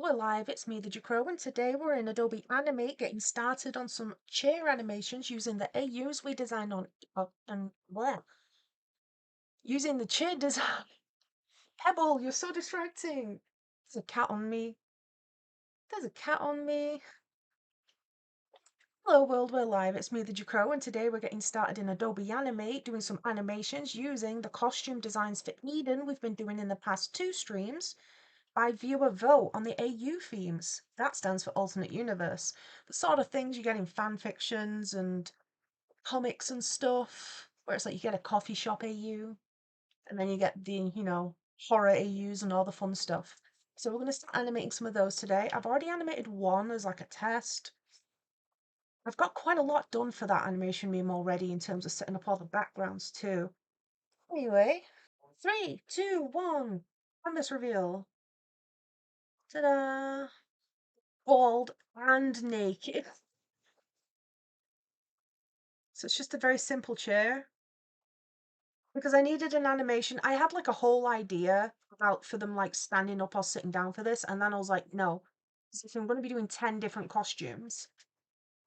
we're live. It's me, the Jcrow, and today we're in Adobe Animate getting started on some chair animations using the AUs we designed on using the chair design. Pebble, you're so distracting. There's a cat on me. There's a cat on me. Hello world, we're live. It's me, the Jcrow, and today we're getting started in Adobe Animate doing some animations using the costume designs for Eden we've been doing in the past 2 streams by viewer vote on the AU themes. That stands for alternate universe. The sort of things you get in fan fictions and comics and stuff, where it's like you get a coffee shop AU, and then you get the, horror AUs and all the fun stuff. So we're going to start animating some of those today. I've already animated one as like a test. I've got quite a lot done for that animation meme already in terms of setting up all the backgrounds too. Anyway, 3, 2, 1, canvas reveal. Ta-da! Bald and naked. So it's just a very simple chair. Because I needed an animation. I had like a whole idea about for them like standing up or sitting down for this, and then I was like, no, 'cause if I'm going to be doing 10 different costumes,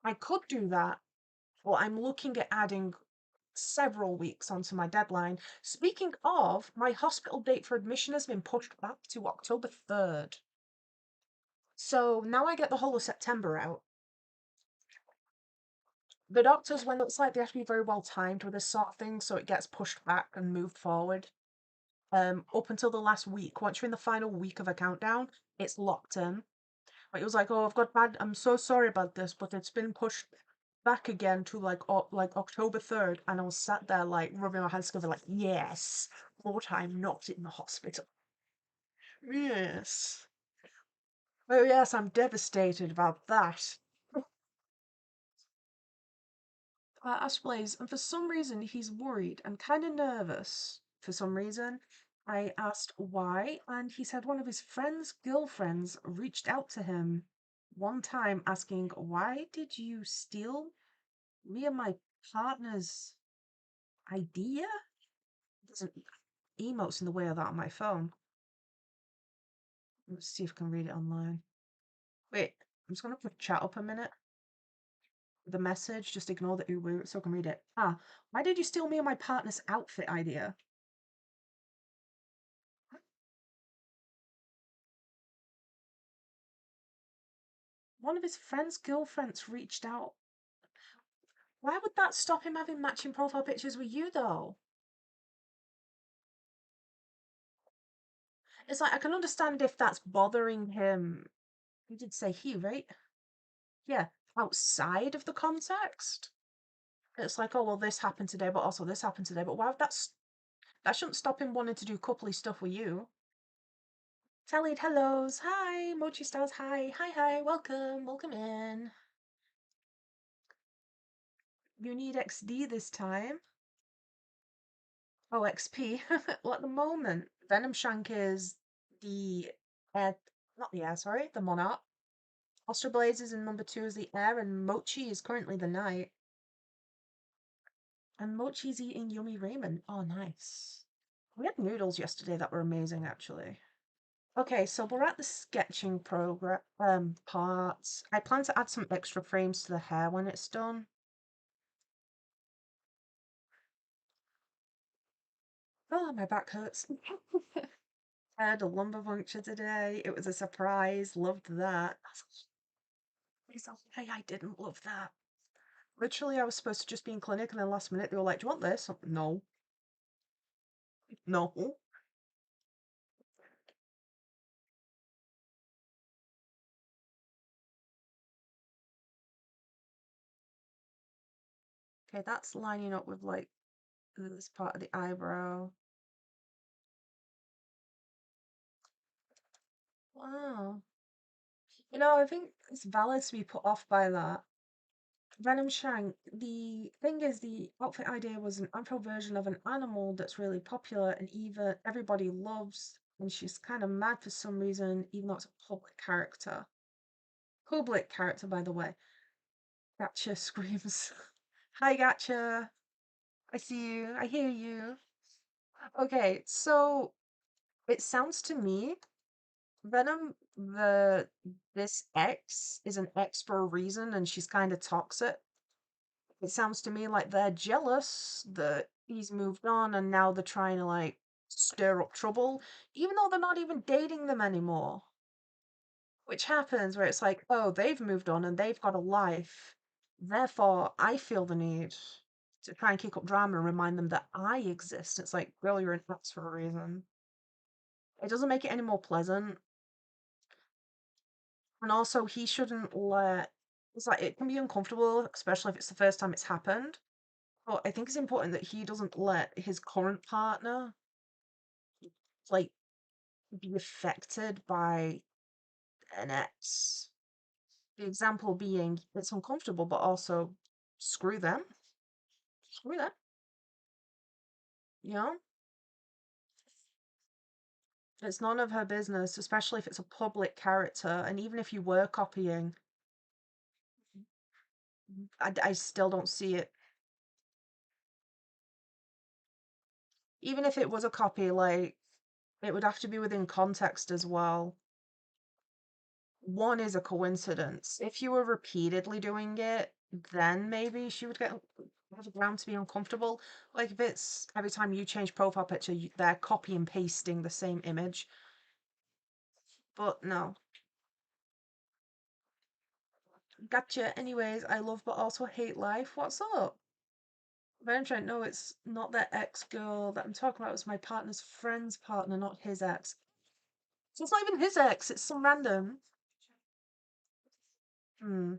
I could do that. Well, I'm looking at adding several weeks onto my deadline. Speaking of, my hospital date for admission has been pushed back to October 3rd. So now I get the whole of September out. The doctors, when it's like they have to be very well timed with this sort of thing, so it gets pushed back and moved forward. Up until the last week. Once you're in the final week of a countdown, it's locked in. Like it was like, oh, I've got bad. I'm so sorry about this, but it's been pushed back again to like October 3rd, and I was sat there like rubbing my hands together, like, yes, but I'm not in the hospital. Yes. Oh yes, I'm devastated about that. Ash Blaze, and for some reason he's worried and kind of nervous. For some reason, I asked why, and he said one of his friend's girlfriends reached out to him one time asking, "Why did you steal me and my partner's idea?" There's an emotes in the way of that on my phone. Let's see if I can read it online. Wait, I'm just gonna put chat up a minute. The message, just ignore the uwu so I can read it. Why did you steal me and my partner's outfit idea? One of his friend's girlfriends reached out. Why would that stop him having matching profile pictures with you, though? It's like, I can understand if that's bothering him. You did say he, right? Yeah, outside of the context. It's like, oh, well, this happened today, but also this happened today. But why would that shouldn't stop him wanting to do coupley stuff with you. Tallied hellos. Hi, Mochi Stars. Hi, hi, hi. Welcome, welcome in. You need XD this time. Oh, XP. Well, at the moment, Venom Shank is the air, not the air, sorry, the Monarch. Oscar Blaze is in number 2 is the air, and Mochi is currently the night. And Mochi's eating yummy ramen. Oh, nice. We had noodles yesterday that were amazing, actually. Okay, so we're at the sketching program parts. I plan to add some extra frames to the hair when it's done. Oh, my back hurts. I had a lumbar puncture today. It was a surprise. Loved that. Hey, I didn't love that. Literally, I was supposed to just be in clinic, and then last minute they were like, "Do you want this?" No, no. Okay, that's lining up with like this part of the eyebrow. Wow. I think it's valid to be put off by that. Venom Shank, the thing is, the outfit idea was an Afro version of an animal that's really popular and even everybody loves, and she's kind of mad for some reason, even though it's a public character. Public character, by the way. Gotcha screams. Hi, Gotcha. I see you. I hear you. Okay, so it sounds to me Venom, this X is an X for a reason, and she's kind of toxic. It sounds to me like they're jealous that he's moved on, and now they're trying to like stir up trouble, even though they're not even dating them anymore. Which happens where it's like, oh, they've moved on and they've got a life. Therefore, I feel the need to try and kick up drama and remind them that I exist. It's like, girl, you're an X for a reason. It doesn't make it any more pleasant. And also, he shouldn't let. It's like, it can be uncomfortable, especially if it's the first time it's happened. But I think it's important that he doesn't let his current partner, like, be affected by an ex. The example being, it's uncomfortable, but also screw them. Screw them. You know? It's none of her business, especially if it's a public character. And even if you were copying, I still don't see it. Even if it was a copy, like, it would have to be within context as well. One is a coincidence. If you were repeatedly doing it, then maybe she would have a ground to be uncomfortable. Like if it's every time you change profile picture, they're copy and pasting the same image. But no. Gotcha. Anyways, I love but also hate life. What's up? Valentine, no, it's not that ex girl that I'm talking about. It's my partner's friend's partner, not his ex. So it's not even his ex, it's some random. Hmm.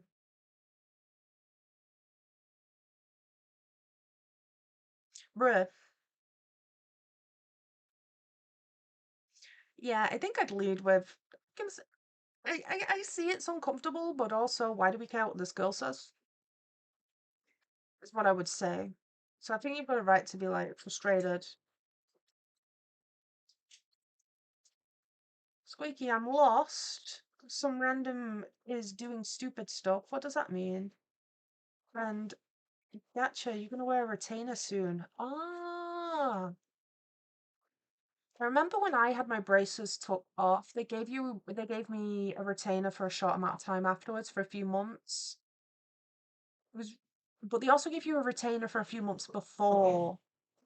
Bruh. Yeah, I think I'd lead with. I see it's uncomfortable, but also, why do we care what this girl says? Is what I would say. So I think you've got a right to be like frustrated. Squeaky, I'm lost. Some random is doing stupid stuff. What does that mean? And gotcha, you're gonna wear a retainer soon. Ah, I remember when I had my braces took off, they gave me a retainer for a short amount of time afterwards for a few months. It was, but they also give you a retainer for a few months before.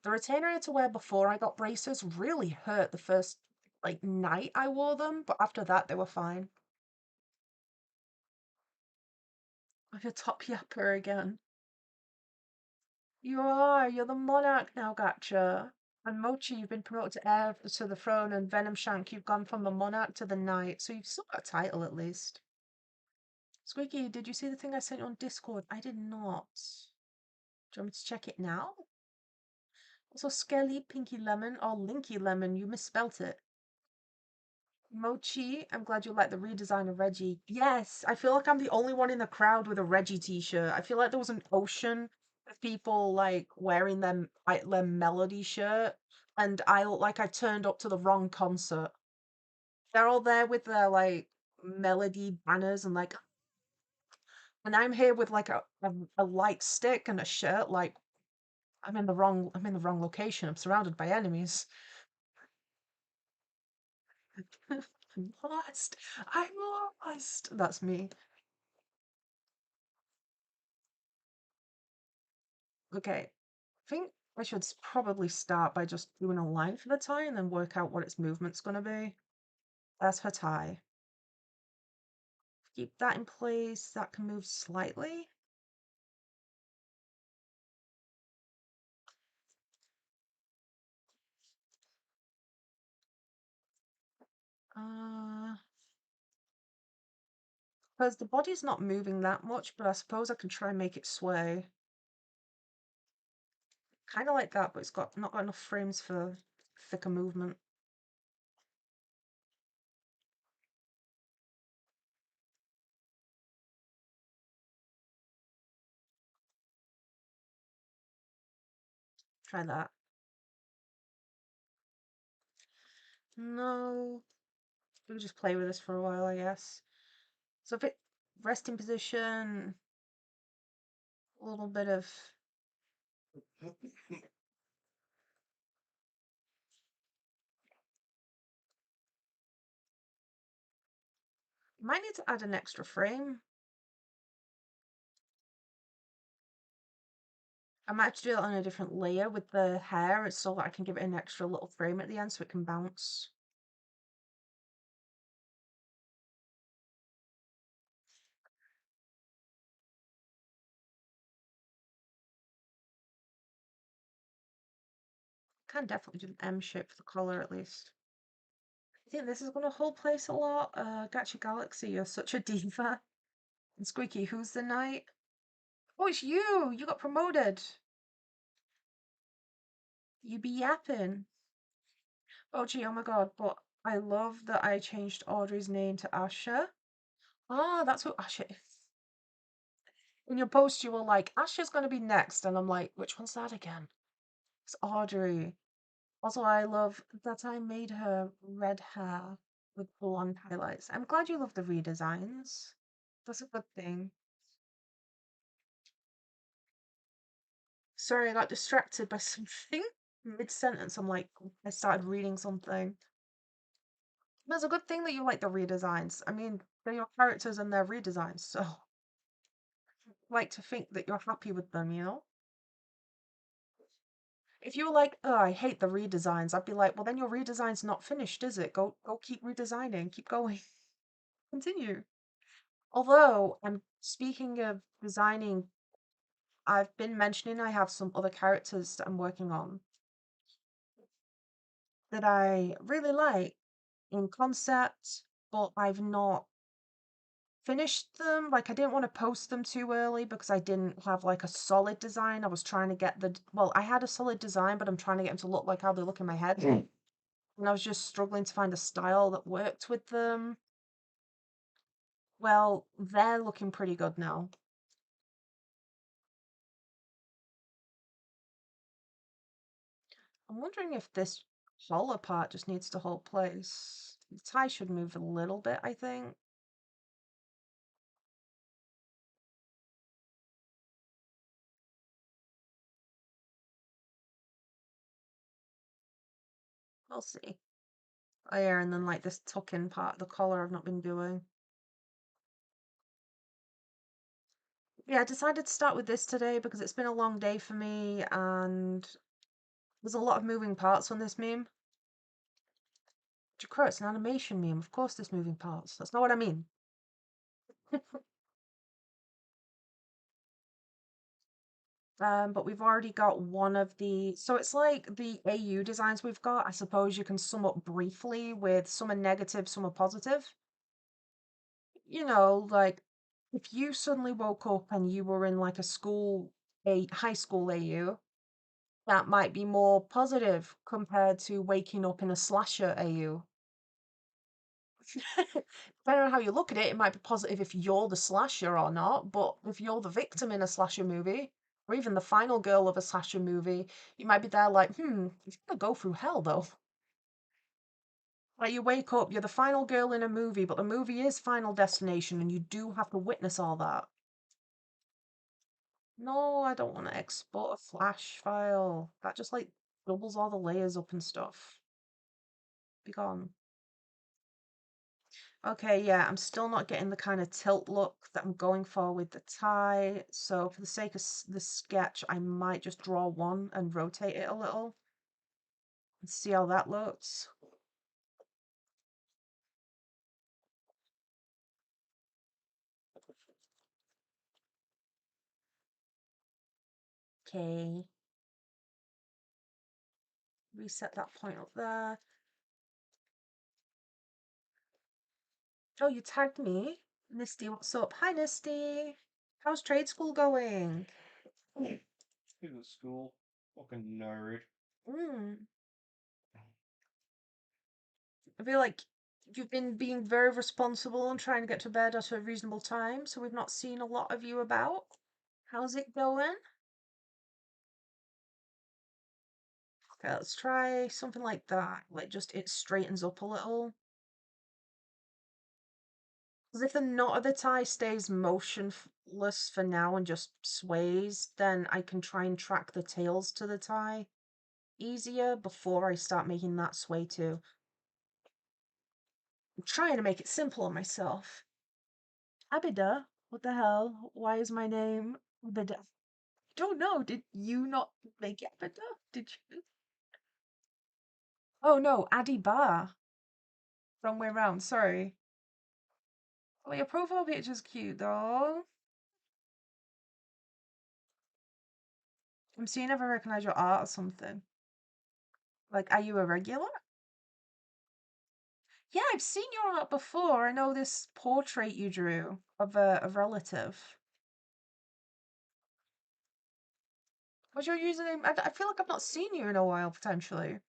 The retainer I had to wear before I got braces really hurt the first like night I wore them, but after that they were fine. I'm a top yapper again. You're the monarch now, gotcha. And Mochi, you've been promoted to heir to the throne, and Venom Shank, you've gone from the monarch to the knight, so you've still got a title at least. Squeaky, did you see the thing I sent you on Discord? I did not. Do you want me to check it now? Also, Skelly, Pinky Lemon, or Linky Lemon, you misspelt it. Mochi, I'm glad you like the redesign of Reggie. Yes, I feel like I'm the only one in the crowd with a Reggie t-shirt. I feel like there was an ocean of people like wearing their Melody shirt, and I look like I turned up to the wrong concert. They're all there with their like Melody banners and I'm here with like a light stick and a shirt. Like I'm in the wrong location. I'm surrounded by enemies. I'm lost. I'm lost. That's me. Okay. I think I should probably start by just doing a line for the tie and then work out what its movement's gonna be. That's her tie. Keep that in place. That can move slightly. Uh, because the body's not moving that much, but I suppose I can try and make it sway. Kind of like that, but it's got not got enough frames for thicker movement. Try that. No, we'll just play with this for a while, I guess. So if it resting position, a little bit of Might need to add an extra frame. I might have to do it on a different layer with the hair so that I can give it an extra little frame at the end so it can bounce. Can definitely do an M shape for the collar at least. I think this is going to hold place a lot. Gacha Galaxy, you're such a diva. And Squeaky, who's the knight? Oh, it's you! You got promoted! You be yapping. Oh, gee, oh my god, but I love that I changed Audrey's name to Asha. Ah, that's who Asha is. In your post, you were like, Asha's going to be next. And I'm like, which one's that again? It's Audrey. Also, I love that I made her red hair with blonde highlights. I'm glad you love the redesigns. That's a good thing. Sorry, I got distracted by something. Mid-sentence, I'm like, I started reading something. But it's a good thing that you like the redesigns. I mean, they're your characters and their redesigns, so I like to think that you're happy with them, you know? If you were like, oh, I hate the redesigns, I'd be like, well, then your redesign's not finished, is it? Go keep redesigning, keep going. Continue. Although, I'm speaking of designing, I've been mentioning I have some other characters that I'm working on that I really like in concept, but I've not finished them. Like, I didn't want to post them too early because I didn't have like a solid design. I was trying to get well, I had a solid design, but I'm trying to get them to look like how they look in my head. And I was just struggling to find a style that worked with them. Well, they're looking pretty good now. I'm wondering if this hollow part just needs to hold place. The tie should move a little bit, I think. We'll see. Oh yeah, and then like this tuck-in part of the collar I've not been doing. Yeah, I decided to start with this today because it's been a long day for me and there's a lot of moving parts on this meme. Jcrow, it's an animation meme. Of course there's moving parts. That's not what I mean. But we've already got one of the... So it's like the AU designs we've got. I suppose you can sum up briefly with some are negative, some are positive. You know, like if you suddenly woke up and you were in like a high school AU, that might be more positive compared to waking up in a slasher AU. Depending on how you look at it, it might be positive if you're the slasher or not, but if you're the victim in a slasher movie, or even the final girl of a slasher movie, you might be there like, you're gonna go through hell though. Like you wake up, you're the final girl in a movie, but the movie is Final Destination, and you do have to witness all that. No, I don't want to export a flash file. That just like doubles all the layers up and stuff. Be gone. Okay, yeah, I'm still not getting the kind of tilt look that I'm going for with the tie. So for the sake of the sketch, I might just draw one and rotate it a little and see how that looks. Okay, reset that point up there. Oh, you tagged me. Nisty, what's up? Hi, Nisty. How's trade school going? He's at school. Fucking nerd. Mm. I feel like you've been being very responsible and trying to get to bed at a reasonable time, so we've not seen a lot of you about. How's it going? Okay, let's try something like that. Like just it straightens up a little. Because if the knot of the tie stays motionless for now and just sways, then I can try and track the tails to the tie easier before I start making that sway too. I'm trying to make it simple on myself. Abida? What the hell? Why is my name Abida? Don't know. Did you not make it Abida? Did you? Oh no, Adiba. Wrong way round. Sorry. Well, your profile picture's cute though. I'm seeing if I recognize your art or something. Like, are you a regular? Yeah, I've seen your art before. I know this portrait you drew of a relative. What's your username? I feel like I've not seen you in a while, potentially.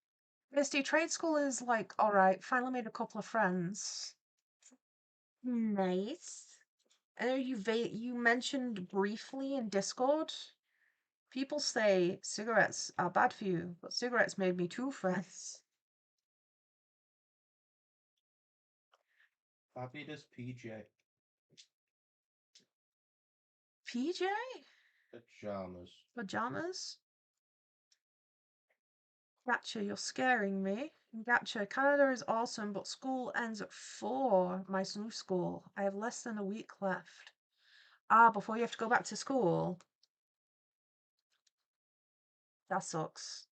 Misty, trade school is like, alright, finally made a couple of friends. Nice. I know you mentioned briefly in Discord. People say cigarettes are bad for you, but cigarettes made me two friends. Fabulous PJ. PJ? Pajamas. Pajamas? Gotcha, you're scaring me. Gotcha, Canada is awesome, but school ends at 4. My new school. I have less than a week left. Ah, before you have to go back to school? That sucks.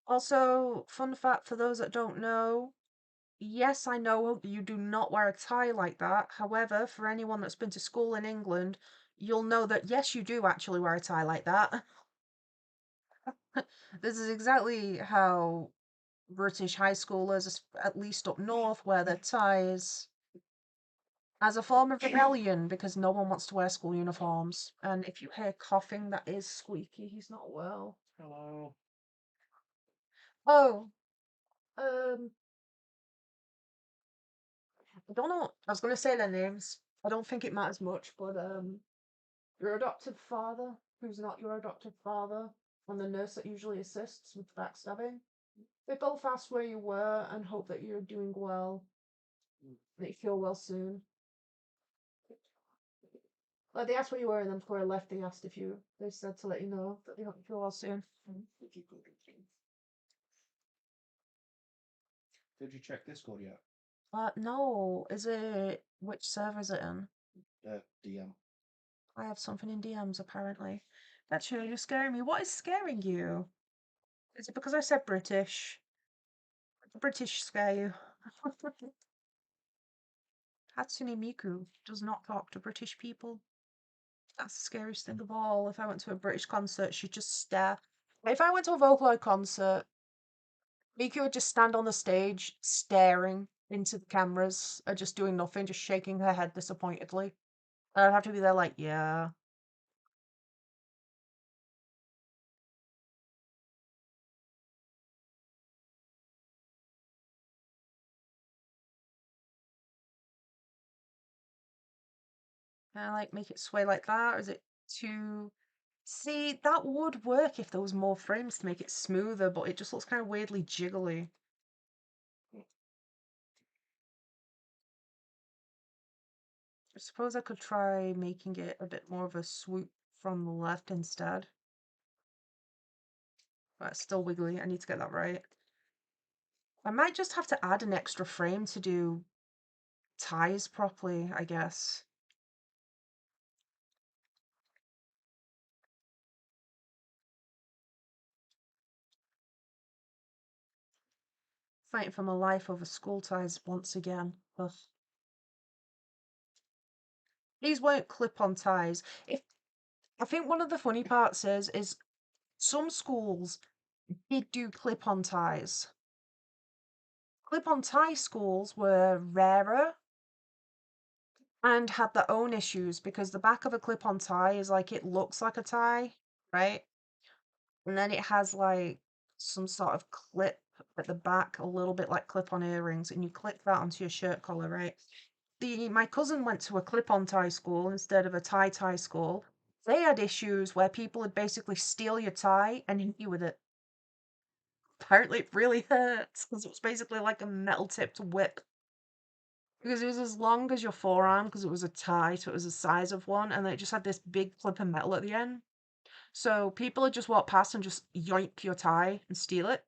Also, fun fact for those that don't know, yes, I know you do not wear a tie like that. However, for anyone that's been to school in England, you'll know that yes, you do actually wear a tie like that. This is exactly how British high schoolers, at least up north, wear their ties as a form of rebellion because no one wants to wear school uniforms. And if you hear coughing, that is Squeaky. He's not well. Hello. Oh, um, I don't know. I was going to say their names. I don't think it matters much, but your adopted father, who's not your adopted father, and the nurse that usually assists with backstabbing. They both asked where you were and hope that you're doing well, that you feel well soon. Like they asked where you were, and then before I left, they asked if you. They said to let you know that they hope you feel well soon. Did you check Discord yet? No. Is it which server is it in? DM. I have something in DMs apparently. Actually, you're scaring me. What is scaring you? Is it because I said British? The British scare you. Hatsune Miku does not talk to British people. That's the scariest thing of all. If I went to a British concert, she'd just stare. If I went to a Vocaloid concert, Miku would just stand on the stage, staring into the cameras, just doing nothing, just shaking her head disappointedly. And I'd have to be there like, yeah. Can I like make it sway like that? Or is it too... See, that would work if there was more frames to make it smoother, but it just looks kind of weirdly jiggly. I suppose I could try making it a bit more of a swoop from the left instead. But it's still wiggly. I need to get that right. I might just have to add an extra frame to do ties properly, I guess. Fighting for my life over school ties once again. Ugh. These won't clip on ties. If I think one of the funny parts is some schools did do clip on ties. Clip on tie schools were rarer and had their own issues because the back of a clip on tie is like it looks like a tie, right? And then it has like some sort of clip at the back, a little bit like clip on earrings, and you clip that onto your shirt collar, right? My cousin went to a clip-on tie school instead of a tie school. They had issues where people would basically steal your tie and hit you with it. Apparently, it really hurts because it was basically like a metal-tipped whip. Because it was as long as your forearm, because it was a tie, so it was the size of one, and then it just had this big clip of metal at the end. So people would just walk past and just yoink your tie and steal it.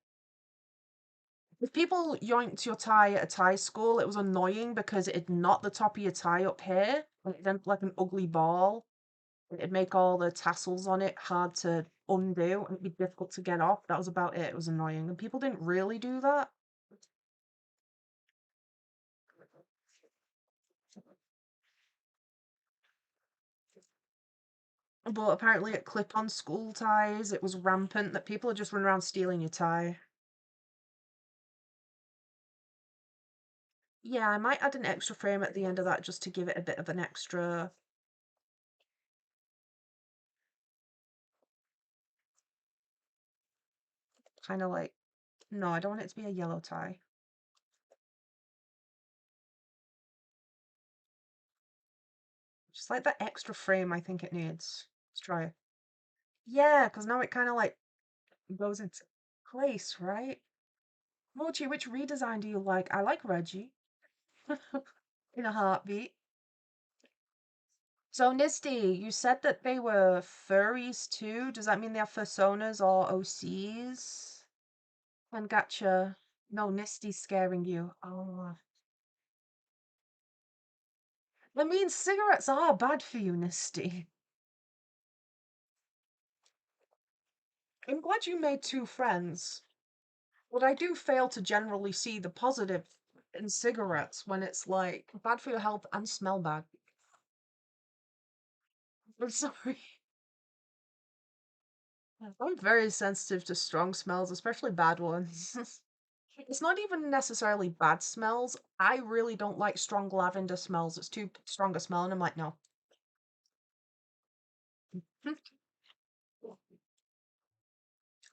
If people yoinked your tie at a tie school, it was annoying because it'd knot the top of your tie up here, and it'd end up like an ugly ball. It'd make all the tassels on it hard to undo, and it'd be difficult to get off. That was about it. It was annoying, and people didn't really do that. But apparently at clip-on school ties, it was rampant that people are just running around stealing your tie. Yeah, I might add an extra frame at the end of that just to give it a bit of an extra kind of like, no, I don't want it to be a yellow tie. Just like that extra frame I think it needs. Let's try it. Yeah, because now it kind of like goes into place, right? Mochi, which redesign do you like? I like Reggie in a heartbeat. So, Nisty, you said that they were furries too. Does that mean they have fursonas or OCs? And gotcha. No, Nisty's scaring you. Oh. That means cigarettes are bad for you, Nisty. I'm glad you made two friends. But I do fail to generally see the positive in cigarettes when it's like bad for your health and smell bad. I'm sorry. I'm very sensitive to strong smells, especially bad ones. It's not even necessarily bad smells. I really don't like strong lavender smells. It's too strong a smell, and I'm like, no.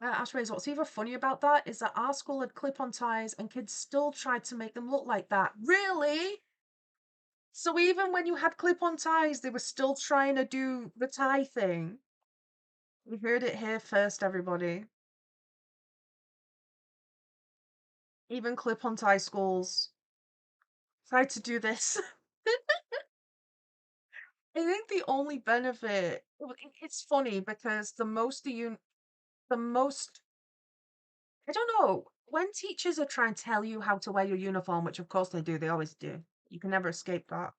Ashways, what's even funny about that is that our school had clip-on ties and kids still tried to make them look like that. Really? So even when you had clip-on ties, they were still trying to do the tie thing. You heard it here first, everybody. Even clip-on tie schools tried to do this. I think the only benefit, it's funny because the most, I don't know, when teachers are trying to tell you how to wear your uniform, which of course they do, they always do. You can never escape that.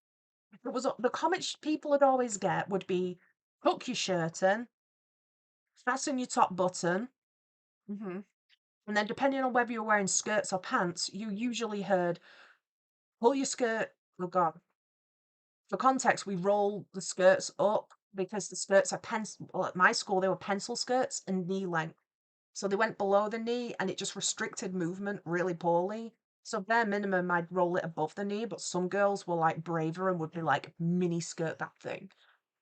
It was the comments people would always get would be, tuck your shirt in, fasten your top button, hmm and then depending on whether you're wearing skirts or pants, you usually heard, pull your skirt. Oh God. For context, we roll the skirts up because the skirts are pencil. Well, at my school, they were pencil skirts and knee length. So they went below the knee and it just restricted movement really poorly. So bare minimum, I'd roll it above the knee, but some girls were like braver and would be like mini skirt that thing.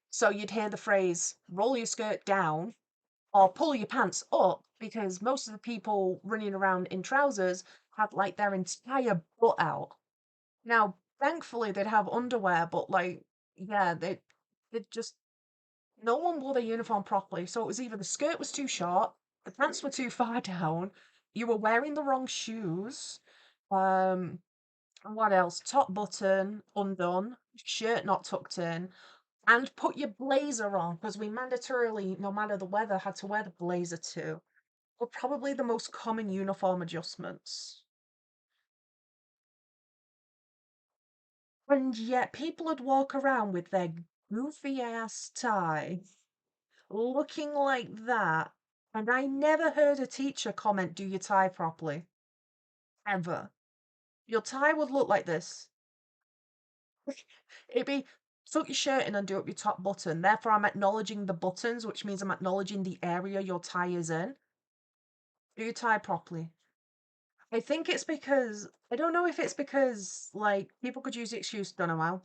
So you'd hear the phrase, roll your skirt down or pull your pants up because most of the people running around in trousers had like their entire butt out. Now, thankfully, they'd have underwear, but like, yeah, they just no one wore their uniform properly. So it was either the skirt was too short, the pants were too far down, you were wearing the wrong shoes. Um, and what else? Top button undone, shirt not tucked in, and put your blazer on because we mandatorily, no matter the weather, had to wear the blazer too. Were probably the most common uniform adjustments. And yet people would walk around with their goofy ass tie, looking like that. And I never heard a teacher comment, do your tie properly. Ever. Your tie would look like this. It'd be, tuck your shirt in and do up your top button. Therefore, I'm acknowledging the buttons, which means I'm acknowledging the area your tie is in. Do your tie properly. I think it's because, I don't know if it's because, like, people could use the excuse, don't know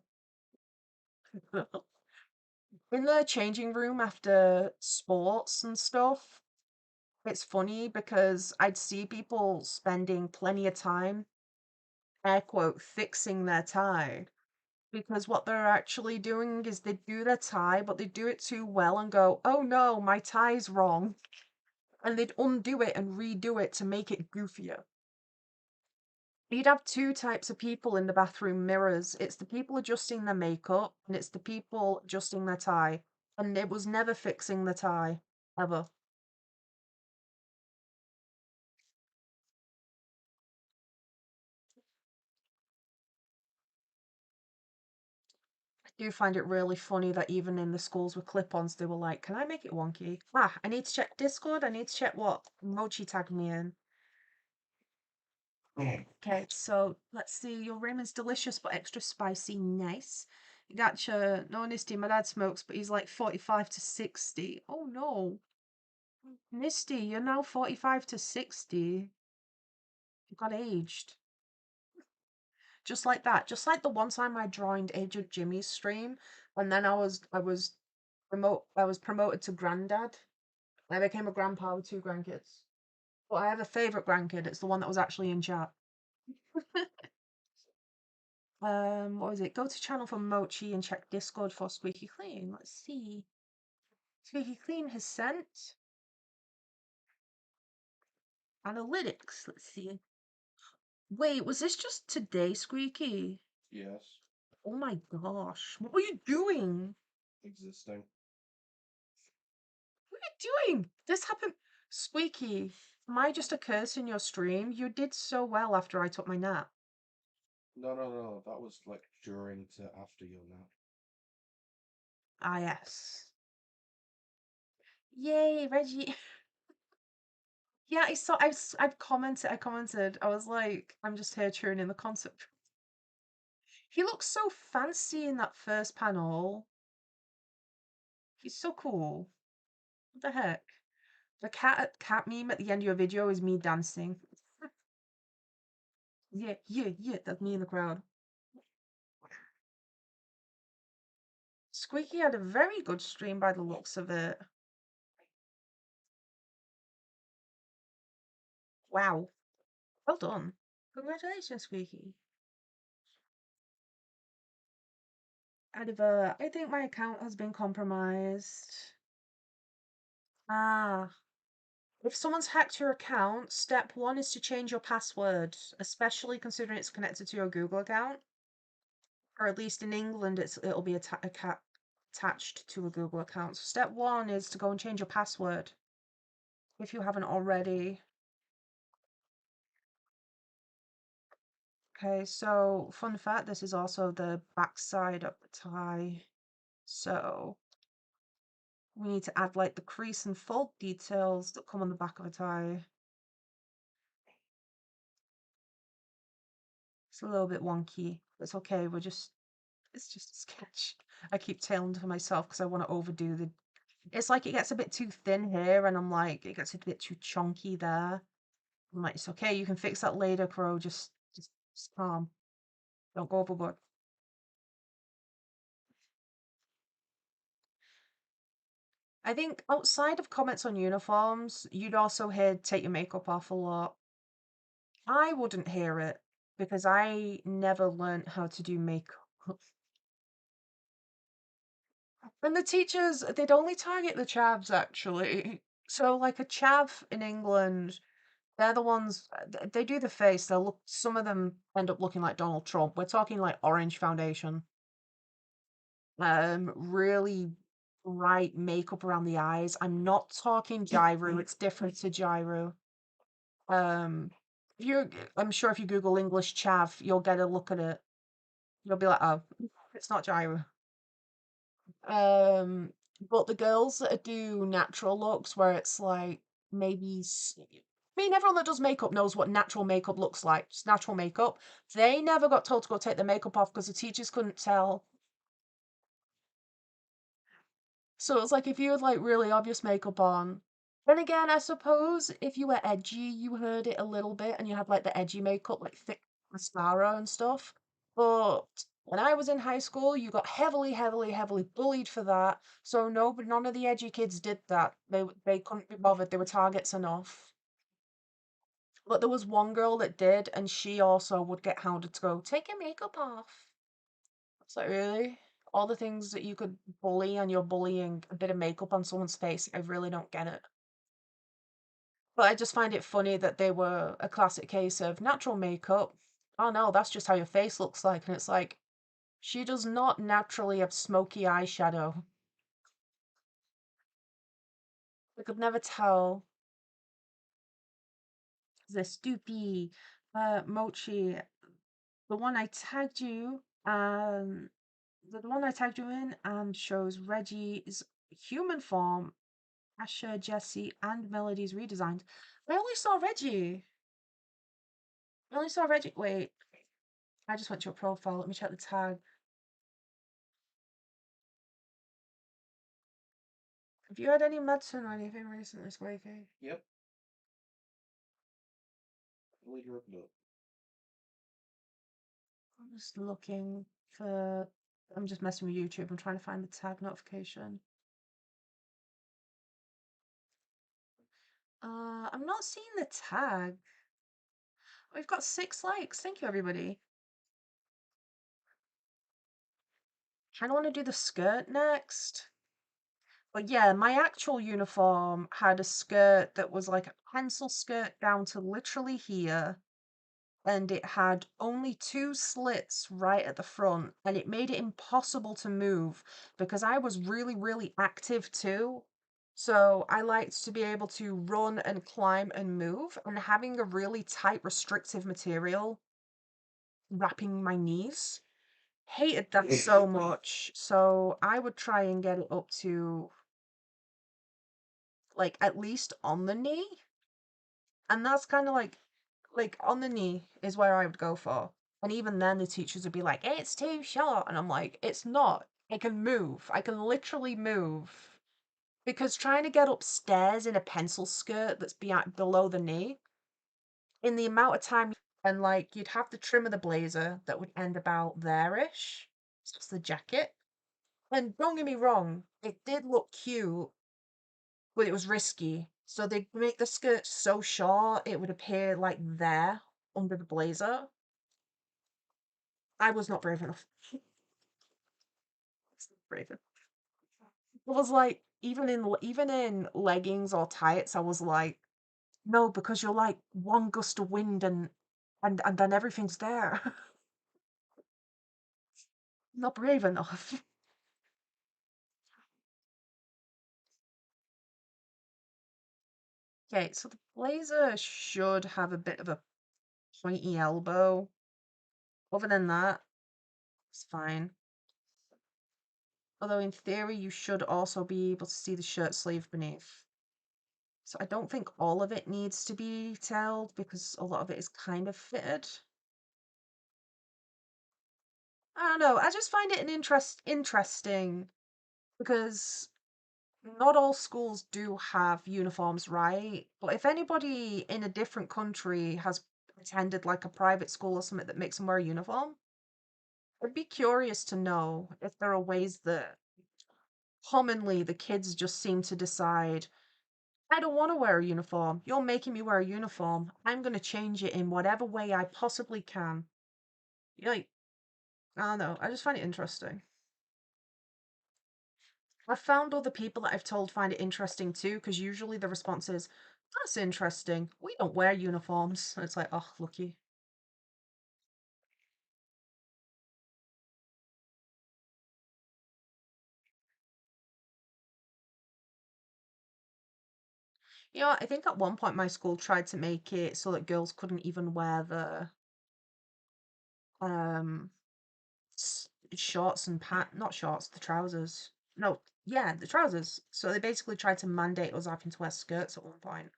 how. In the changing room after sports and stuff, it's funny because I'd see people spending plenty of time, air quote, fixing their tie. Because what they're actually doing is they do their tie, but they do it too well and go, oh no, my tie's wrong. And they'd undo it and redo it to make it goofier. You'd have two types of people in the bathroom mirrors. It's the people adjusting their makeup, and it's the people adjusting their tie. And it was never fixing the tie, ever. do find it really funny that even in the schools with clip-ons, they were like, "Can I make it wonky?" Ah, I need to check Discord. I need to check what Mochi tagged me in. Okay, so let's see. Your ramen's delicious but extra spicy. Nice. Gotcha. No honesty, my dad smokes, but he's like 45 to 60. Oh no. Misty, you're now 45 to 60. You got aged. Just like that. Just like the one time I joined Agent Jimmy's stream, and then I was promoted to granddad. I became a grandpa with two grandkids. But I have a favourite grandkid. It's the one that was actually in chat. What was it? Go to channel for Mochi and check Discord for Squeaky Clean. Let's see. Squeaky Clean has sent analytics. Let's see. Wait, was this just today, Squeaky? Yes. Oh my gosh. What were you doing? Existing. What are you doing? This happened. Squeaky, am I just a curse in your stream? You did so well after I took my nap. No, no, no. That was like during to after your nap. Ah, yes. Yay, Reggie. Yeah, I saw. I've commented. I commented. I was like, I'm just here cheering in the concert. He looks so fancy in that first panel. He's so cool. What the heck? The cat meme at the end of your video is me dancing. Yeah, yeah, yeah. That's me in the crowd. Squeaky had a very good stream by the looks of it. Wow. Well done. Congratulations, Squeaky. Adiver, I think my account has been compromised. Ah. If someone's hacked your account, step one is to change your password, especially considering it's connected to your Google account. Or at least in England, it'll be attached to a Google account. So step one is to go and change your password if you haven't already. Okay, so fun fact, this is also the back side of the tie. So we need to add like the crease and fold details that come on the back of a tie. It's a little bit wonky. It's okay, it's just a sketch. I keep telling to myself because I want to overdo the. It's like it gets a bit too thin here, and I'm like, it gets a bit too chunky there. I'm like, it's okay, you can fix that later, Crow. Just calm. Don't go overboard. I think outside of comments on uniforms, you'd also hear take your makeup off a lot. I wouldn't hear it because I never learned how to do makeup. And the teachers, they'd only target the chavs actually. So like a chav in England, they're the ones they do the face. They'll look. Some of them end up looking like Donald Trump. We're talking like orange foundation, really bright makeup around the eyes. I'm not talking gyro. It's different to gyro. Um, if you, I'm sure if you Google English chav, you'll get a look at it. You'll be like, oh, it's not gyro. Um, but the girls that do natural looks where it's like maybe I mean everyone that does makeup knows what natural makeup looks like. It's natural makeup. They never got told to go take their makeup off because the teachers couldn't tell. So it's like if you had like really obvious makeup on. Then again, I suppose if you were edgy, you heard it a little bit and you had like the edgy makeup, like thick mascara and stuff. But when I was in high school, you got heavily, heavily, heavily bullied for that. So no, but none of the edgy kids did that. They couldn't be bothered. They were targets enough. But there was one girl that did, and she also would get hounded to go, take your makeup off. It's like, really? All the things that you could bully and you're bullying a bit of makeup on someone's face, I really don't get it. But I just find it funny that they were a classic case of natural makeup. Oh no, that's just how your face looks like. And it's like, she does not naturally have smoky eyeshadow. I could never tell. The Stoopy, Mochi, the one I tagged you, The one I tagged you in and shows Reggie's human form, Asher, Jesse, and Melody's redesigned. I only saw Reggie. I only saw Reggie. Wait, I just went to your profile. Let me check the tag. Have you had any medicine or anything recently, Squeaky? Yep. Really gripped up. I'm just looking for. I'm just messing with YouTube. I'm trying to find the tag notification. I'm not seeing the tag. We've got 6 likes. Thank you, everybody. Kind of want to do the skirt next. But yeah, my actual uniform had a skirt that was like a pencil skirt down to literally here, and it had only 2 slits right at the front, and it made it impossible to move because I was really, really active too. So I liked to be able to run and climb and move, and having a really tight, restrictive material wrapping my knees. Hated that so much. So I would try and get it up to like at least on the knee. And that's kind of like on the knee is where I would go for. And even then the teachers would be like, "It's too short." And I'm like, "It's not. I can move. I can literally move." Because trying to get upstairs in a pencil skirt that's below the knee, in the amount of time and like you'd have the trim of the blazer that would end about there-ish. So it's the jacket. And don't get me wrong, it did look cute, but it was risky. So they'd make the skirt so short it would appear like there under the blazer. I was not brave enough. Brave enough. It was like even in leggings or tights, I was like, no, because you're like one gust of wind and then everything's there. Not brave enough. Okay, so the blazer should have a bit of a pointy elbow. Other than that, it's fine. Although in theory, you should also be able to see the shirt sleeve beneath. So I don't think all of it needs to be detailed because a lot of it is kind of fitted. I don't know. I just find it an interesting because not all schools do have uniforms, right? But if anybody in a different country has attended like a private school or something that makes them wear a uniform, I'd be curious to know if there are ways that commonly the kids just seem to decide, I don't want to wear a uniform. You're making me wear a uniform. I'm going to change it in whatever way I possibly can. Like, I don't know. I just find it interesting. I've found other people that I've told find it interesting too, because usually the response is, that's interesting. We don't wear uniforms. And it's like, oh, lucky. You know, I think at one point my school tried to make it so that girls couldn't even wear the um shorts and not shorts, the trousers. No, yeah, the trousers. So they basically tried to mandate us having to wear skirts at one point.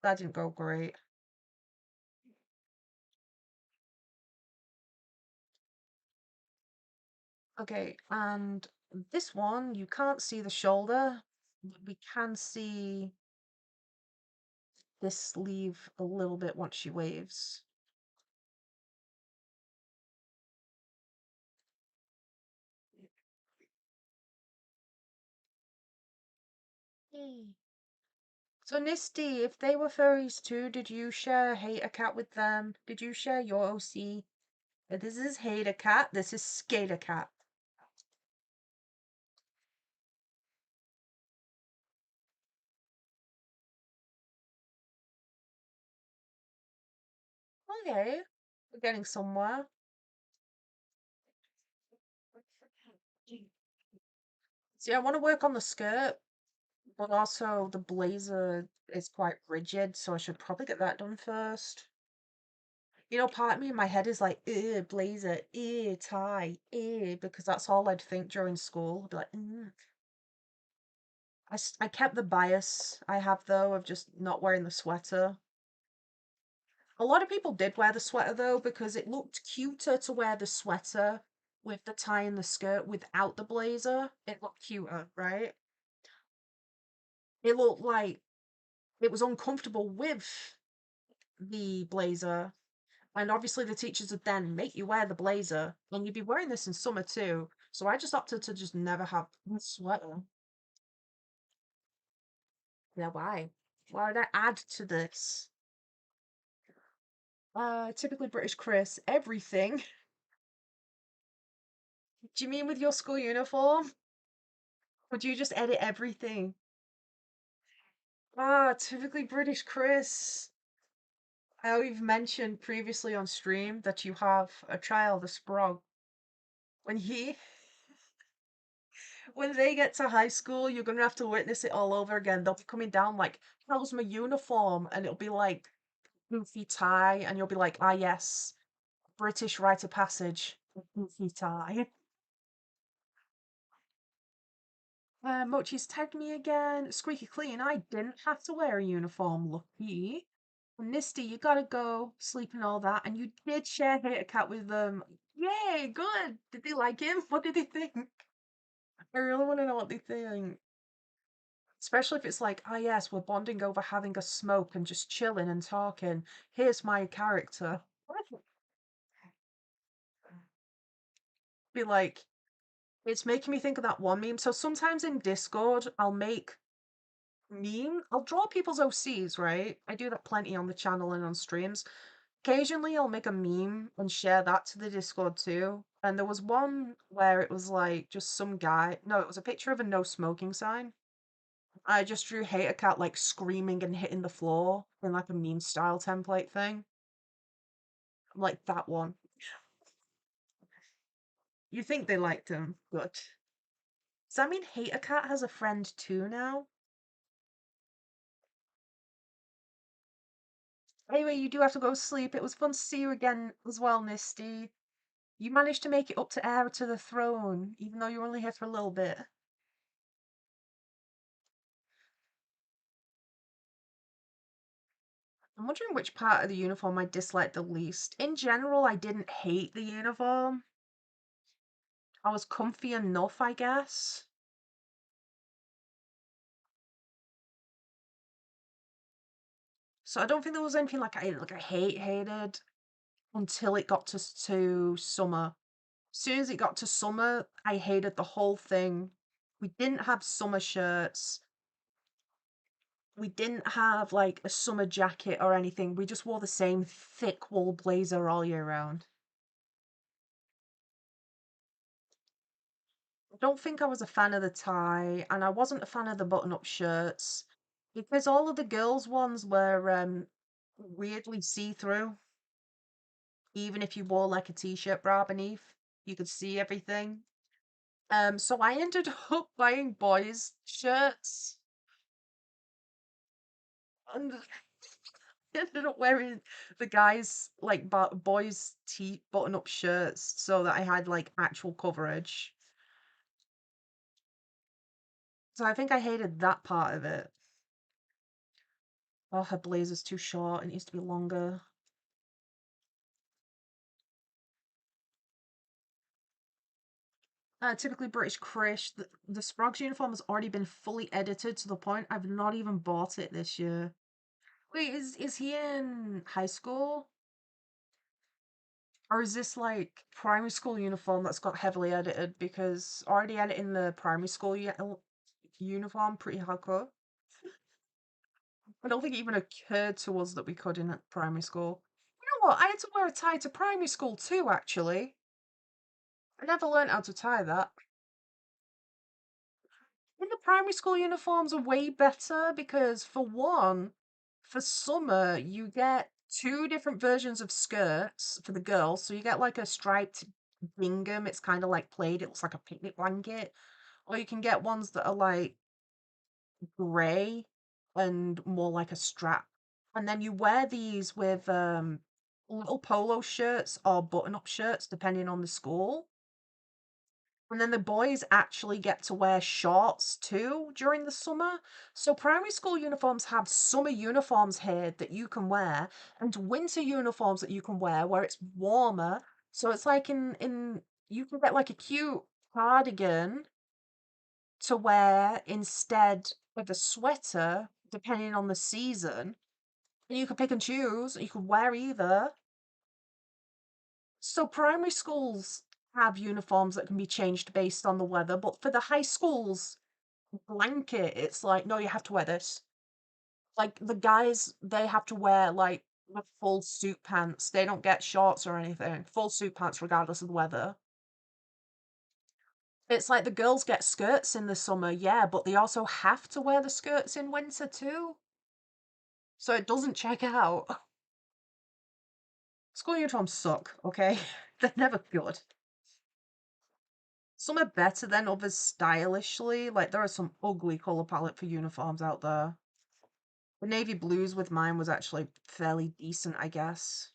That didn't go great. Okay, and this one, you can't see the shoulder, but we can see this sleeve a little bit once she waves. Yay. So Nisty, if they were furries too, did you share Hate a Cat with them? Did you share your OC? This is Hate a Cat, this is Skater Cat. Okay, we're getting somewhere. See, I want to work on the skirt, but also the blazer is quite rigid, so I should probably get that done first. Part of me in my head is like, blazer, tie, because that's all I'd think during school. I'd be like, I kept the bias I have though of just not wearing the sweater. A lot of people did wear the sweater though because it looked cuter to wear the sweater with the tie and the skirt without the blazer. It looked cuter, right? It looked like it was uncomfortable with the blazer. And obviously the teachers would then make you wear the blazer and you'd be wearing this in summer too. So I just opted to just never have a sweater. Yeah, why? Why would I add to this? Typically British Chris, everything. Do you mean with your school uniform? Would you just edit everything? Typically British Chris. I know you've mentioned previously on stream that you have a child, a sprog. When he, when they get to high school, you're gonna have to witness it all over again. They'll be coming down like, "How's my uniform?" And it'll be like goofy tie, and you'll be like, "Ah, yes, British rite of passage, goofy tie." Mochi's tagged me again. Squeaky clean. I didn't have to wear a uniform. Lucky. Nisty, you gotta go sleep and all that. And you did share Hate a Cat with them. Yay, good. Did they like him? What did they think? I really want to know what they think. Especially if it's like, ah, yes, we're bonding over having a smoke and just chilling and talking. Here's my character. Be like, it's making me think of that one meme. So sometimes in Discord, I'll draw people's OCs, right? I do that plenty on the channel and on streams. Occasionally, I'll make a meme and share that to the Discord too. And there was one where it was like just some guy. No, it was a picture of a no smoking sign. I just drew Hate a Cat like screaming and hitting the floor in like a meme style template thing. Like that one. You think they liked him? Good. Does that mean Hate a Cat has a friend too now? Anyway, you do have to go sleep. It was fun to see you again as well, Misty. You managed to make it up to heir to the throne, even though you were only here for a little bit. I'm wondering which part of the uniform I disliked the least. In general, I didn't hate the uniform. I was comfy enough, I guess. So I don't think there was anything like I hated until it got to summer. As soon as it got to summer, I hated the whole thing. We didn't have summer shirts. We didn't have like a summer jacket or anything. We just wore the same thick wool blazer all year round. I don't think I was a fan of the tie, and I wasn't a fan of the button-up shirts because all of the girls' ones were weirdly see-through. Even if you wore like a t-shirt bra beneath, you could see everything. So I ended up buying boys' shirts and ended up wearing the guys like boys' button-up shirts so that I had like actual coverage. So I think I hated that part of it. Oh, her blazer's too short. It needs to be longer. Typically British Krish. The Sprogs uniform has already been fully edited to the point I've not even bought it this year. Wait, is he in high school? Or is this like primary school uniform that's got heavily edited? Because already editing the primary school uniform pretty hardcore. I don't think it even occurred to us that we could in primary school. You know what? I had to wear a tie to primary school too, actually. I never learned how to tie that. And the primary school uniforms are way better because, for one, for summer, you get two different versions of skirts for the girls. So you get like a striped gingham, it's kind of like plaid, it looks like a picnic blanket. Or you can get ones that are like grey and more like a strap. And then you wear these with little polo shirts or button-up shirts, depending on the school. And then the boys actually get to wear shorts too during the summer. So primary school uniforms have summer uniforms here that you can wear and winter uniforms that you can wear where it's warmer. So it's like in you can get like a cute cardigan to wear instead of a sweater, depending on the season. And you can pick and choose, you can wear either. So primary schools have uniforms that can be changed based on the weather, but for the high schools, blanket, it's like, no, you have to wear this. Like the guys, they have to wear like the full suit pants. They don't get shorts or anything. Full suit pants regardless of the weather. It's like the girls get skirts in the summer, yeah, but they also have to wear the skirts in winter too. So it doesn't check out. School uniforms suck, okay? They're never good. Some are better than others stylishly. Like there are some ugly color palette for uniforms out there. The navy blues with mine was actually fairly decent, I guess.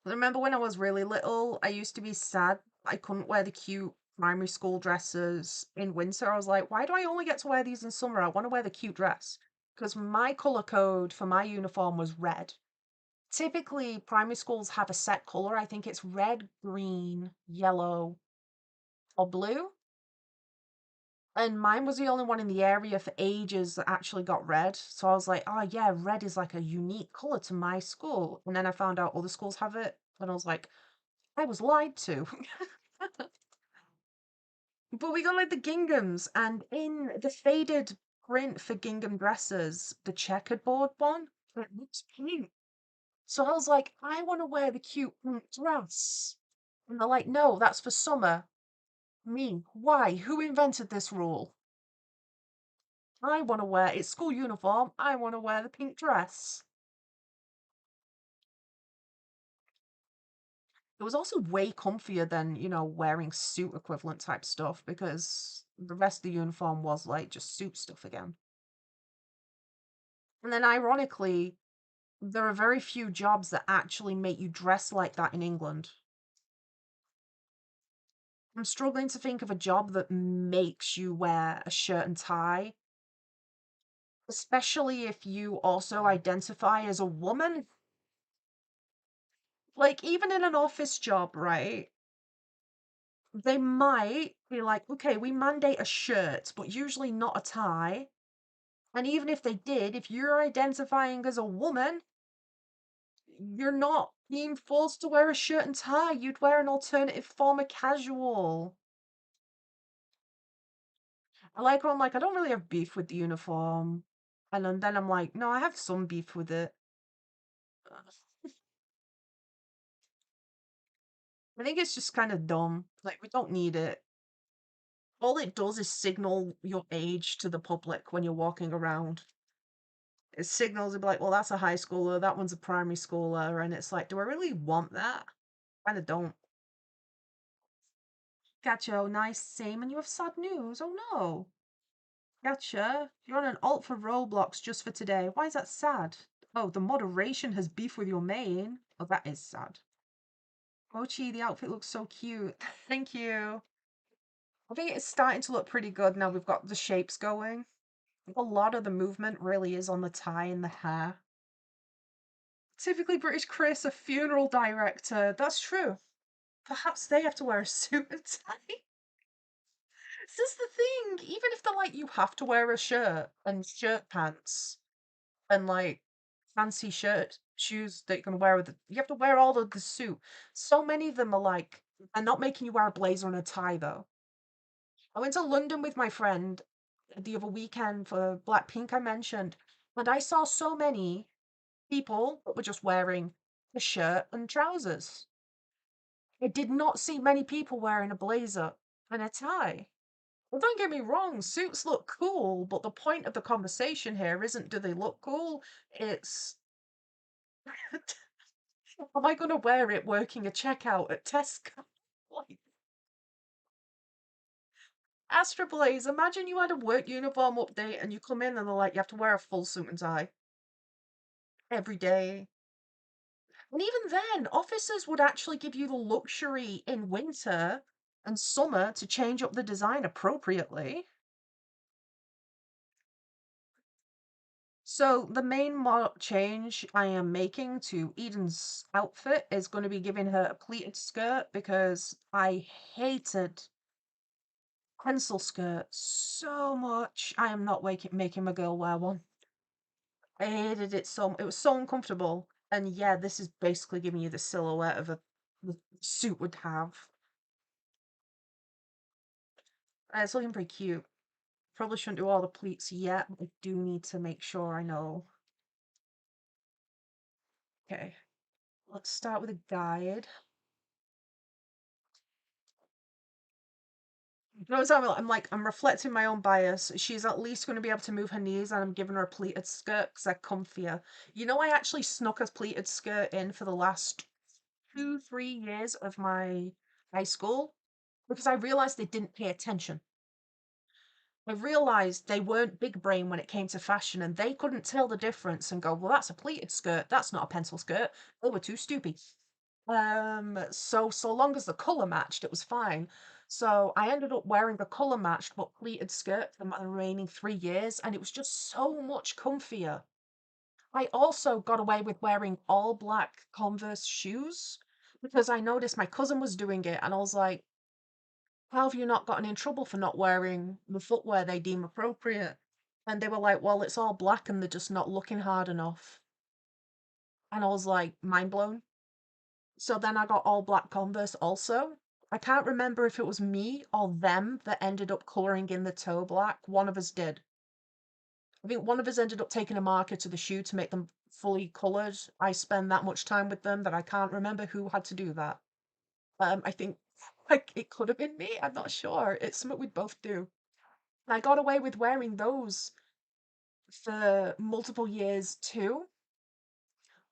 I remember when I was really little, I used to be sad I couldn't wear the cute primary school dresses in winter. I was like, why do I only get to wear these in summer? I want to wear the cute dress. Because my color code for my uniform was red. Typically, primary schools have a set color. I think it's red, green, yellow, or blue. And mine was the only one in the area for ages that actually got red. So I was like, oh yeah, red is like a unique color to my school. And then I found out other schools have it. And I was like, I was lied to. But we got like the ginghams, and in the faded print for gingham dresses, the checkerboard one, it looks pink. So I was like, I want to wear the cute pink dress. And they're like, no, that's for summer. Me. Why? Who invented this rule? I want to wear it's school uniform. I want to wear the pink dress. It was also way comfier than, wearing suit equivalent type stuff because the rest of the uniform was like just suit stuff again. And then ironically, there are very few jobs that actually make you dress like that in England. I'm struggling to think of a job that makes you wear a shirt and tie, especially if you also identify as a woman. Like, even in an office job, right? They might be like, okay, we mandate a shirt, but usually not a tie. And even if they did, if you're identifying as a woman, you're not being forced to wear a shirt and tie. You'd wear an alternative form of casual. I like when I'm like, I don't really have beef with the uniform. And then I'm like, no, I have some beef with it. I think it's just kind of dumb. Like, we don't need it. All it does is signal your age to the public when you're walking around. It signals it be like, well, that's a high schooler, that one's a primary schooler, and it's like, do I really want that? Kind of don't. Gotcha. Oh, nice. Same, and you have sad news. Oh no. Gotcha. You're on an alt for Roblox just for today. Why is that sad? Oh, the moderation has beef with your main. Oh, that is sad. Mochi, the outfit looks so cute. Thank you. I think it's starting to look pretty good now we've got the shapes going. A lot of the movement really is on the tie and the hair. Typically British Chris, a funeral director. That's true. Perhaps they have to wear a suit and tie. This is the thing. Even if they're like, you have to wear a shirt and shirt pants and like fancy shirt shoes that you can wear with it, you have to wear all of the suit. So many of them are like, they're not making you wear a blazer and a tie though. I went to London with my friend the other weekend for Blackpink, I mentioned, and I saw so many people that were just wearing a shirt and trousers. I did not see many people wearing a blazer and a tie. Well, don't get me wrong, suits look cool, but the point of the conversation here isn't do they look cool? It's am I going to wear it working a checkout at Tesco? Like, Astra Blaze, imagine you had a work uniform update and you come in and they're like, you have to wear a full suit and tie every day. And even then, officers would actually give you the luxury in winter and summer to change up the design appropriately. So the main change I am making to Eden's outfit is going to be giving her a pleated skirt because I hated pencil skirts so much. I am not making my girl wear one. I hated it so. It was so uncomfortable. And yeah, this is basically giving you the silhouette of the suit would have. And it's looking pretty cute. Probably shouldn't do all the pleats yet, but I do need to make sure I know. Okay, let's start with a guide. You know what I'm like, I'm reflecting my own bias. She's at least going to be able to move her knees, and I'm giving her a pleated skirt because they're comfier. You know, I actually snuck a pleated skirt in for the last 2, 3 years of my high school because I realized they didn't pay attention. I realized they weren't big brain when it came to fashion and they couldn't tell the difference and go, well, that's a pleated skirt, that's not a pencil skirt. They were too stupid. So long as the color matched, it was fine. So I ended up wearing the color matched but pleated skirt for the remaining 3 years, and it was just so much comfier. I also got away with wearing all black Converse shoes because I noticed my cousin was doing it, and I was like, how have you not gotten in trouble for not wearing the footwear they deem appropriate? And they were like, well, it's all black and they're just not looking hard enough. And I was like, mind blown. So then I got all black Converse also. I can't remember if it was me or them that ended up colouring in the toe black. One of us did. I think one of us ended up taking a marker to the shoe to make them fully coloured. I spend that much time with them that I can't remember who had to do that. I think like it could have been me. I'm not sure. It's something we'd both do. And I got away with wearing those for multiple years too,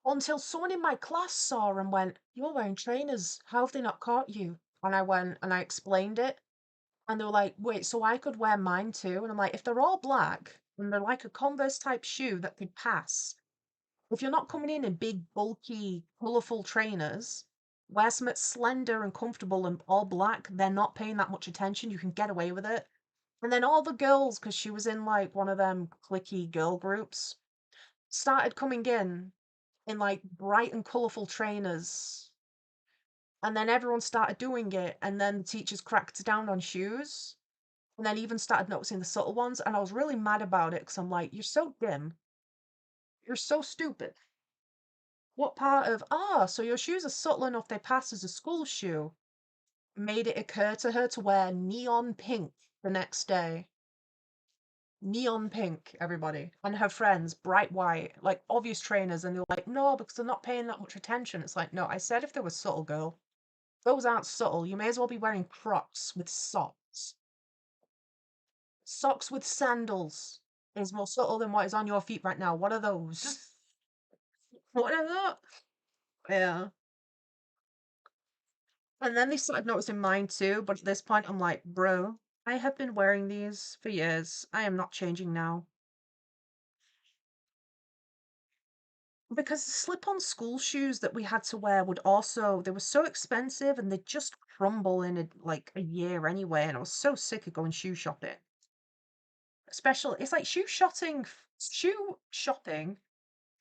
until someone in my class saw and went, you're wearing trainers. How have they not caught you? And I went and I explained it. And they were like, wait, so I could wear mine too? And I'm like, if they're all black and they're like a Converse type shoe that could pass, if you're not coming in big, bulky, colourful trainers, wear something slender and comfortable and all black, they're not paying that much attention. You can get away with it. And then all the girls, because she was in like one of them clicky girl groups, started coming in like bright and colourful trainers. And then everyone started doing it. And then the teachers cracked down on shoes. And then even started noticing the subtle ones. And I was really mad about it because I'm like, you're so dim. You're so stupid. What part of, so your shoes are subtle enough they pass as a school shoe, made it occur to her to wear neon pink the next day? Neon pink, everybody. And her friends, bright white, like obvious trainers. And they're like, no, because they're not paying that much attention. It's like, no, I said if they were subtle, girl. Those aren't subtle. You may as well be wearing Crocs with socks. Socks with sandals is more subtle than what is on your feet right now. What are those? What are those? Yeah. And then they started noticing mine too, but at this point I'm like, bro, I have been wearing these for years. I am not changing now. Because the slip-on school shoes that we had to wear would also, they were so expensive and they'd just crumble in like a year anyway, and I was so sick of going shoe shopping. Especially, it's like shoe shopping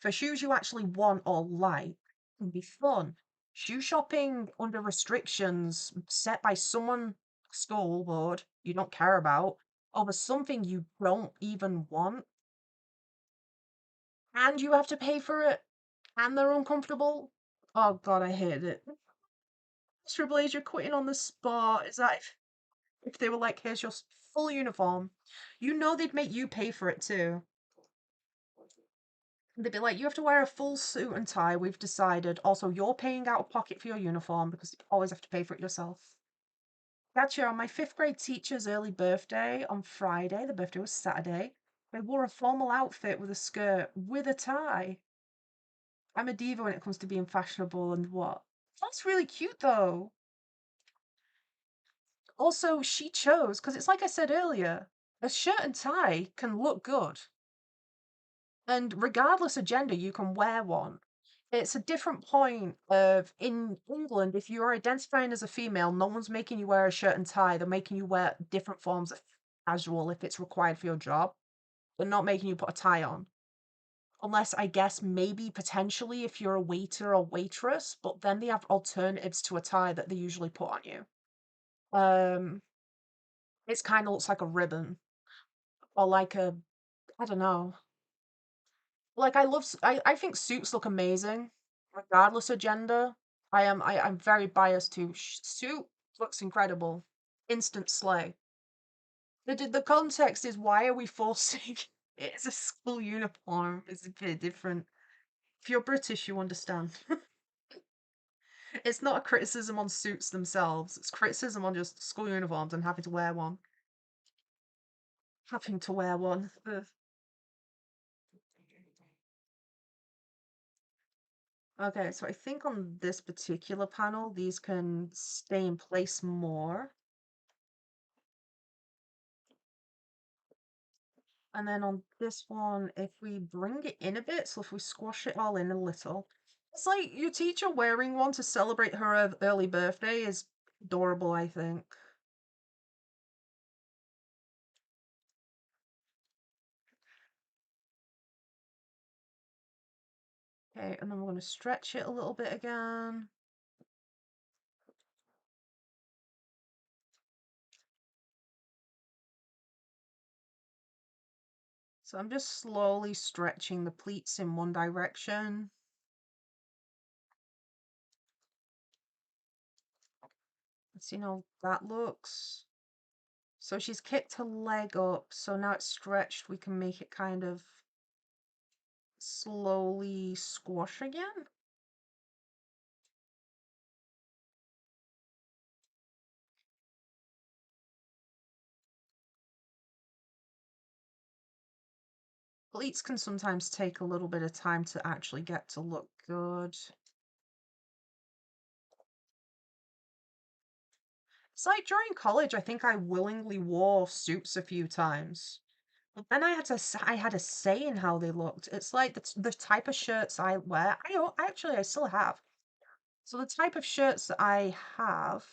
for shoes you actually want or like can be fun. Shoe shopping under restrictions set by someone, school board, you don't care about, over something you don't even want, and you have to pay for it, and they're uncomfortable. Oh god, I hated it. Mr. Blaze, you're quitting on the spot. Is that if they were like, here's your full uniform, you know they'd make you pay for it too. They'd be like, you have to wear a full suit and tie, we've decided. Also, you're paying out of pocket for your uniform because you always have to pay for it yourself. Gotcha. On my fifth grade teacher's early birthday on Friday, the birthday was Saturday, I wore a formal outfit with a skirt with a tie. I'm a diva when it comes to being fashionable and what. That's really cute though. Also, she chose, because it's like I said earlier, a shirt and tie can look good. And regardless of gender, you can wear one. It's a different point of in England, if you're identifying as a female, no one's making you wear a shirt and tie. They're making you wear different forms of casual if it's required for your job. They're not making you put a tie on. Unless I guess maybe potentially if you're a waiter or waitress, but then they have alternatives to a tie that they usually put on you. Um, it's kind of looks like a ribbon or like a I don't know. Like I think suits look amazing, regardless of gender. I'm very biased to suit looks incredible, instant slay. The context is why are we forcing it's a school uniform? It's a bit different. If you're British, you understand. It's not a criticism on suits themselves. It's criticism on just school uniforms and having to wear one. Having to wear one. Ugh. Okay, so I think on this particular panel, these can stay in place more. And then on this one, if we bring it in a bit, so if we squash it all in a little, it's like your teacher wearing one to celebrate her early birthday is adorable, I think. Okay, and then we're going to stretch it a little bit again. So I'm just slowly stretching the pleats in one direction. Let's see how that looks. So she's kicked her leg up, so now it's stretched. We can make it kind of slowly squash again. Pleats can sometimes take a little bit of time to actually get to look good. It's like during college, I think I willingly wore suits a few times. But then I had a say in how they looked. It's like the type of shirts I wear. Actually I still have. So the type of shirts that I have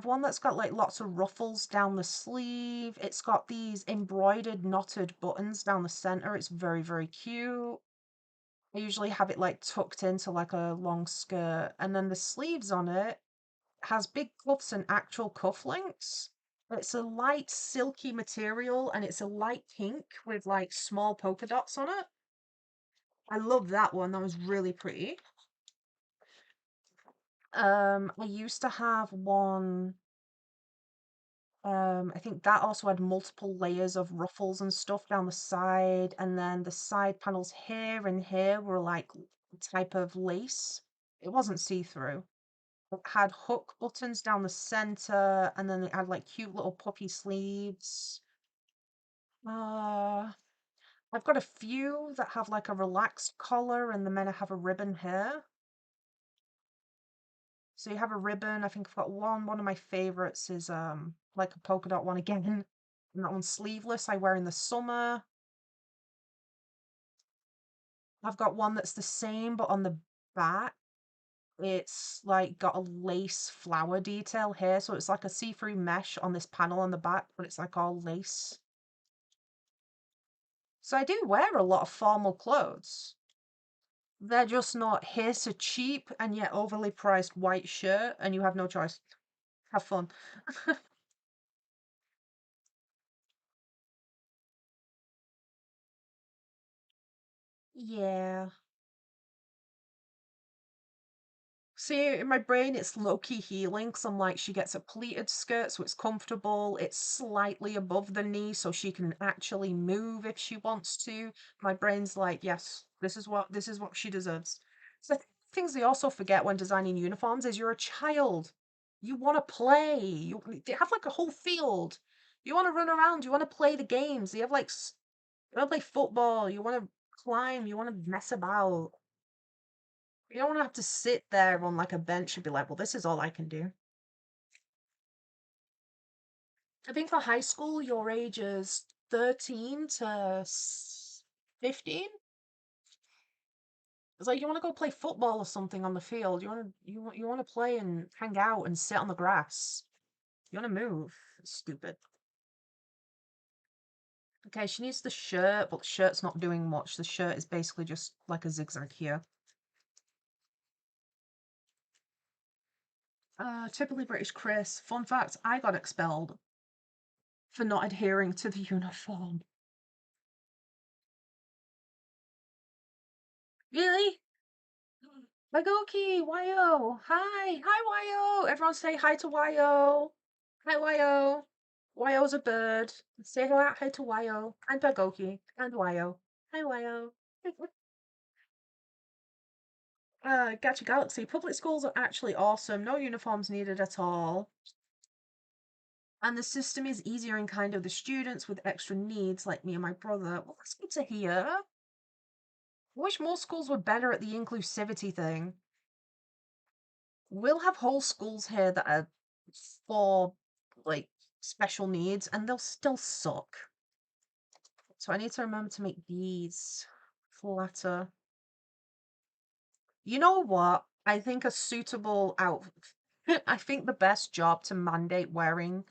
one that's got like lots of ruffles down the sleeve. It's got these embroidered knotted buttons down the center. It's very, very cute. I usually have it like tucked into like a long skirt. And then the sleeves on it has big cuffs and actual cufflinks. It's a light silky material and it's a light pink with like small polka dots on it. I love that one. That was really pretty. I used to have one. I think that also had multiple layers of ruffles and stuff down the side, and then the side panels here and here were like a type of lace. It wasn't see-through. It had hook buttons down the center, and then it had like cute little puppy sleeves. Uh, I've got a few that have like a relaxed collar, and the men have a ribbon here. So you have a ribbon. I think I've got one. One of my favorites is like a polka dot one again. And that one's sleeveless. I wear in the summer. I've got one that's the same, but on the back, it's like got a lace flower detail here. So it's like a see-through mesh on this panel on the back, but it's like all lace. So I do wear a lot of formal clothes. They're just not here's a cheap and yet overly priced white shirt, and you have no choice. Have fun. Yeah. See, in my brain, it's low-key healing because I'm like, she gets a pleated skirt, so it's comfortable. It's slightly above the knee, so she can actually move if she wants to. My brain's like, yes, this is what she deserves. So things they also forget when designing uniforms is you're a child. You want to play. They have like a whole field. You want to run around. You want to play the games. You have like you want to play football. You want to climb. You want to mess about. You don't want to have to sit there on like a bench and be like, well, this is all I can do. I think for high school, your age is 13 to 15. It's like you want to go play football or something on the field. You want to play and hang out and sit on the grass. You want to move. Stupid. Okay, she needs the shirt, but the shirt's not doing much. The shirt is basically just like a zigzag here. Typically British Chris. Fun fact, I got expelled for not adhering to the uniform. Really? Magoki, Yo. Hi. Hi, Yo. Everyone say hi to Yo. Hi, Yo. Yo's a bird. Say hi to Yo. And Pagoki. And Yo. Hi, Yo. Gacha Galaxy. Public schools are actually awesome. No uniforms needed at all. And the system is easier in kind of the students with extra needs like me and my brother. Well, that's good to hear. I wish more schools were better at the inclusivity thing. We'll have whole schools here that are for like special needs and they'll still suck. So I need to remember to make these flatter. You know what? I think a suitable outfit. I think the best job to mandate wearing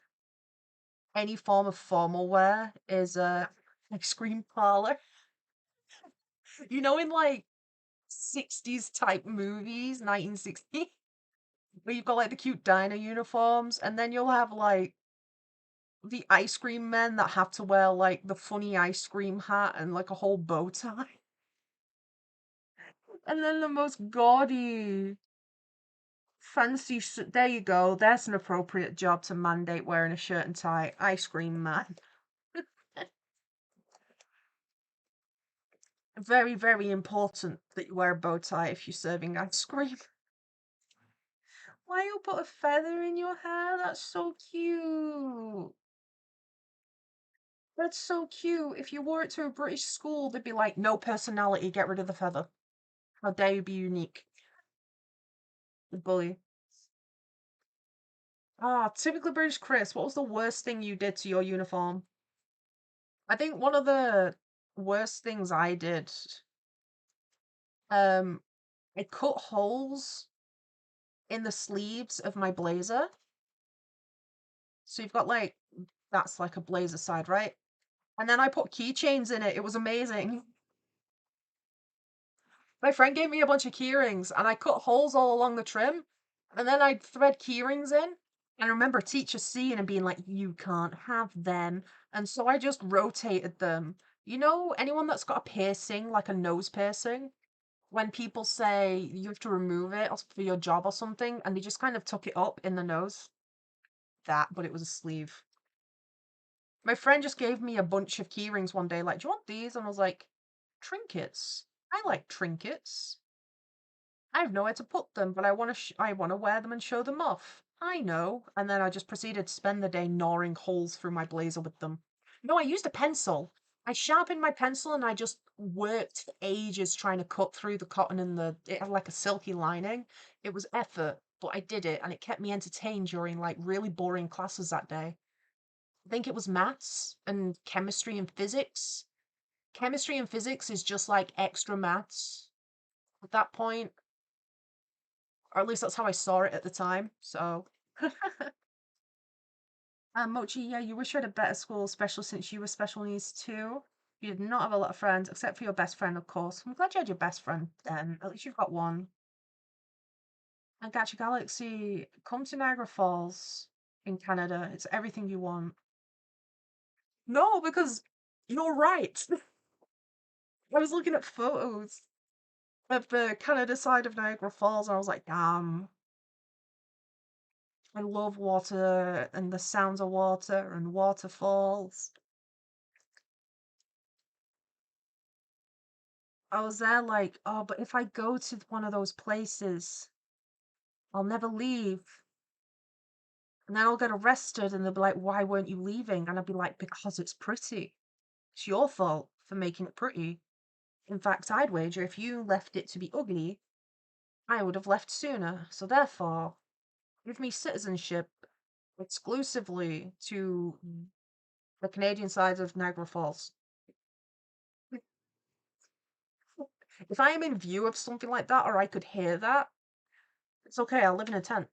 any form of formal wear is a ice cream parlor. You know, in like 60s type movies, 1960, where you've got like the cute diner uniforms, and then you'll have like the ice cream men that have to wear like the funny ice cream hat and like a whole bow tie. And then the most gaudy, fancy. There you go. There's an appropriate job to mandate wearing a shirt and tie. Ice cream man. Very, very important that you wear a bow tie if you're serving ice cream. Why you put a feather in your hair? That's so cute. That's so cute. If you wore it to a British school, they'd be like, no personality, get rid of the feather. How dare you be unique? The bully. Ah, typically British Chris, what was the worst thing you did to your uniform? I think one of the worst things I did, um, I cut holes in the sleeves of my blazer. So you've got like, that's like a blazer side, right? And then I put keychains in it. It was amazing. My friend gave me a bunch of keyrings and I cut holes all along the trim. And then I'd thread keyrings in. And I remember teachers seeing and being like, you can't have them. And so I just rotated them. You know, anyone that's got a piercing, like a nose piercing, when people say you have to remove it for your job or something, and they just kind of tuck it up in the nose. That, but it was a sleeve. My friend just gave me a bunch of keyrings one day, like, do you want these? And I was like, trinkets. I like trinkets. I have nowhere to put them, but I want to wear them and show them off. I know. And then I just proceeded to spend the day gnawing holes through my blazer with them. No, I used a pencil. I sharpened my pencil and I just worked for ages trying to cut through the cotton and it had like a silky lining. It was effort, but I did it and it kept me entertained during like really boring classes that day. I think it was maths and chemistry and physics. Chemistry and physics is just like extra maths at that point, or at least that's how I saw it at the time. So, Mochi, yeah, you wish you had a better school, especially since you were special needs too. You did not have a lot of friends, except for your best friend, of course. I'm glad you had your best friend then. At least you've got one. And Gacha Galaxy, come to Niagara Falls in Canada. It's everything you want. No, because you're right. I was looking at photos of the Canada side of Niagara Falls, and I was like, damn, I love water and the sounds of water and waterfalls. I was there like, oh, but if I go to one of those places, I'll never leave. And then I'll get arrested and they'll be like, why weren't you leaving? And I'll be like, because it's pretty. It's your fault for making it pretty. In fact, I'd wager if you left it to be ugly, I would have left sooner. So therefore, give me citizenship exclusively to the Canadian side of Niagara Falls. If I am in view of something like that or I could hear that, it's okay, I'll live in a tent.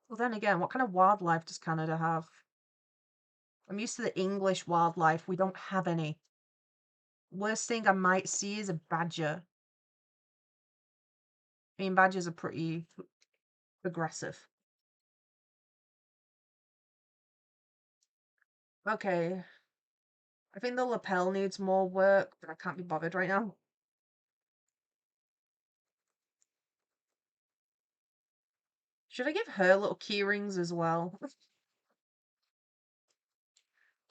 Well, then again, what kind of wildlife does Canada have? I'm used to the English wildlife. We don't have any. Worst thing I might see is a badger. I mean, badgers are pretty aggressive. Okay, I think the lapel needs more work, but I can't be bothered right now. Should I give her little key rings as well?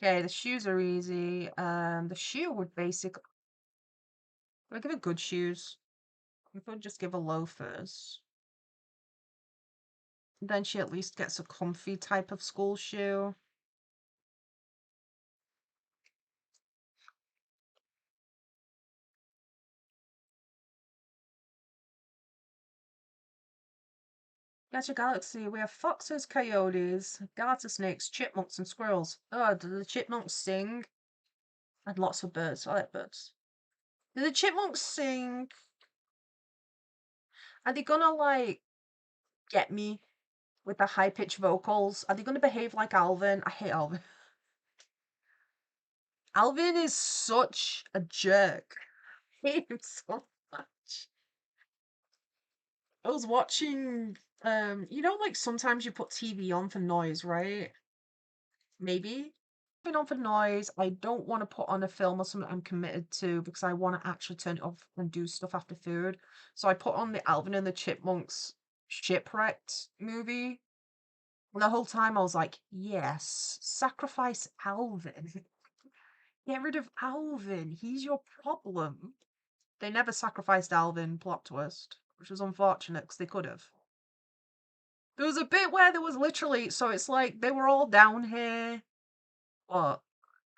Okay, the shoes are easy. The shoe would basically. Would I give her good shoes? I could just give her loafers. Then she at least gets a comfy type of school shoe. Gacha Galaxy, we have foxes, coyotes, garter snakes, chipmunks, and squirrels. Oh, do the chipmunks sing? And lots of birds. I like birds. Do the chipmunks sing? Are they gonna, like, get me with the high pitched vocals? Are they gonna behave like Alvin? I hate Alvin. Alvin is such a jerk. I hate him so much. I was watching, like sometimes you put TV on for noise, right? Maybe. Putting on for noise. I don't want to put on a film or something I'm committed to because I want to actually turn it off and do stuff after food. So I put on the Alvin and the Chipmunks Shipwrecked movie. And the whole time I was like, yes, sacrifice Alvin. Get rid of Alvin. He's your problem. They never sacrificed Alvin, plot twist, which was unfortunate because they could have. There was a bit where there was literally, so it's like they were all down here, what?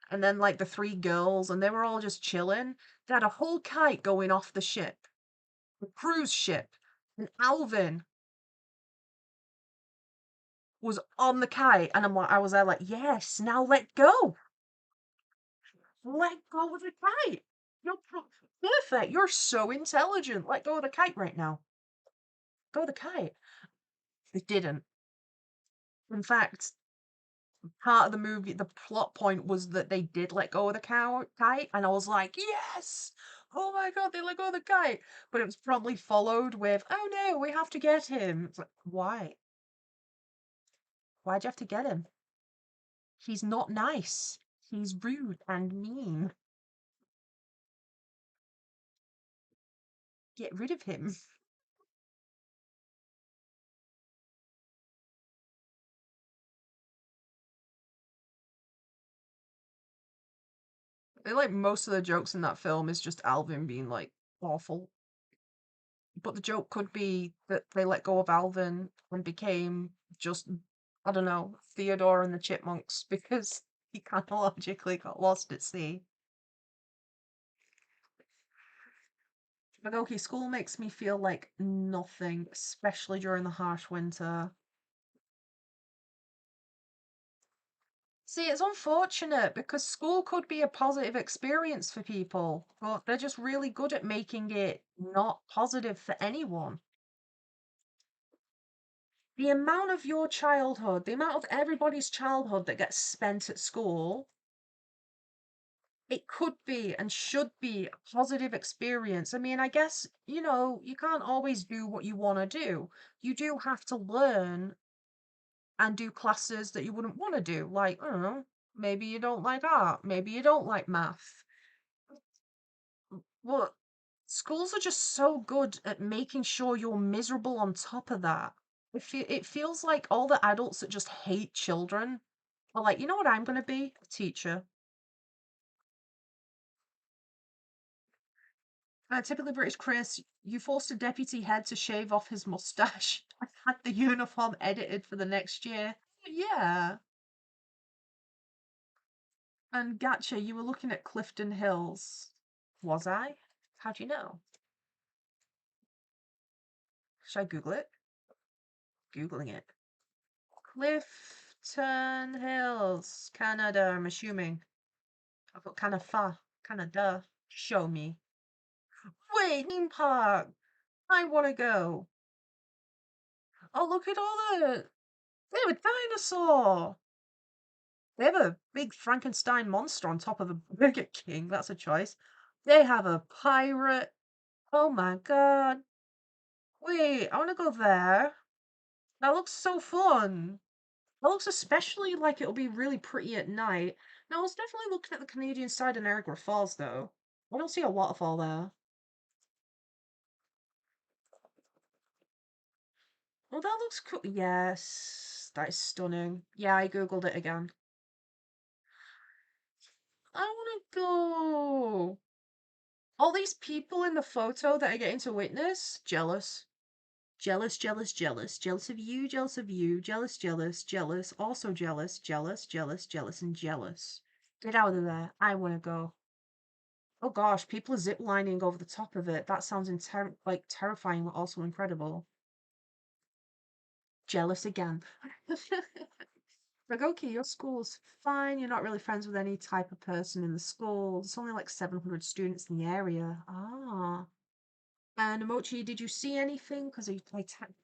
And then like the three girls, and they were all just chilling. They had a whole kite going off the ship, the cruise ship, and Alvin was on the kite, and I was there like, yes, now let go, let go of the kite. You're perfect. You're so intelligent. Let go of the kite right now. Go of the kite. They didn't. In fact, part of the movie, the plot point was that they did let go of the kite, and I was like, yes! Oh my god, they let go of the kite! But it was probably followed with, oh no, we have to get him. It's like, why? Why'd you have to get him? He's not nice. He's rude and mean. Get rid of him. I feel like most of the jokes in that film is just Alvin being like awful. But the joke could be that they let go of Alvin and became just, I don't know, Theodore and the Chipmunks because he chronologically got lost at sea. But okay, school makes me feel like nothing, especially during the harsh winter. See, it's unfortunate because school could be a positive experience for people, but they're just really good at making it not positive for anyone. The amount of your childhood, the amount of everybody's childhood that gets spent at school, it could be and should be a positive experience. I mean, I guess, you can't always do what you want to do. You do have to learn and do classes that you wouldn't want to do. Like, I don't know, maybe you don't like art, maybe you don't like math. Well, schools are just so good at making sure you're miserable on top of that. It feels like all the adults that just hate children are like, you know what I'm going to be? A teacher. Typically British Chris, you forced a deputy head to shave off his mustache. I had the uniform edited for the next year. Yeah. And Gotcha, you were looking at Clifton Hills. Was I? How do you know? Should I Google it? Googling it. Clifton Hills, Canada, I'm assuming. I put Canada. Show me. Wait, theme park. I want to go. Oh, look at all they have a dinosaur. They have a big Frankenstein monster on top of a Burger King. That's a choice. They have a pirate. Oh my god. Wait, I want to go there. That looks so fun. That looks especially like it'll be really pretty at night. Now, I was definitely looking at the Canadian side of Niagara Falls, though. I don't see a waterfall there. Oh, that looks cool. Yes, that is stunning. Yeah, I googled it again. I want to go. All these people in the photo that are getting to witness, jealous. Jealous, jealous, jealous. Jealous of you, jealous of you. Jealous, jealous, jealous. Also jealous, jealous, jealous, jealous, and jealous. Get out of there. I want to go. Oh gosh, people are zip lining over the top of it. That sounds like terrifying, but also incredible. Jealous again. Like, okay, your school's fine. You're not really friends with any type of person in the school. There's only like 700 students in the area. Ah. And Mochi, did you see anything? Because I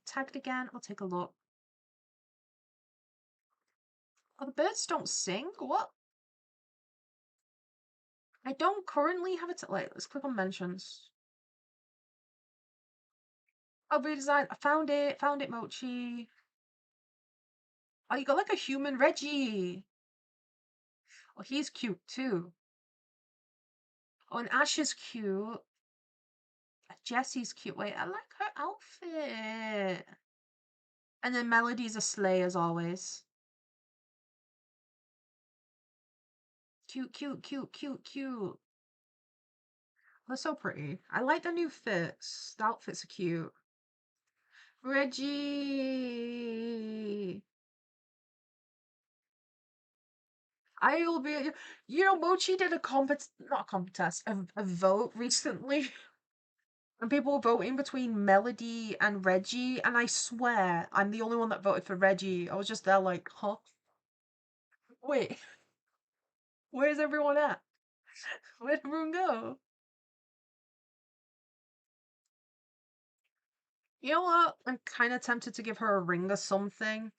tagged again. I'll take a look. Oh, the birds don't sing? What? I don't currently have it. Like, let's click on mentions. Oh, redesign. I found it. Found it, Mochi. Oh, you got like a human Reggie. Oh, he's cute too. Oh, and Ash is cute. Jessie's cute. Wait, I like her outfit. And then Melody's a slay as always. Cute, cute, cute, cute, cute. They're so pretty. I like the new fits. The outfits are cute. Reggie. I'll be. You know, Mochi did a not a contest, a vote recently. And people were voting between Melody and Reggie, and I swear I'm the only one that voted for Reggie. I was just there like, huh? Wait, where's everyone at? Where'd everyone go? You know what? I'm kind of tempted to give her a ring or something.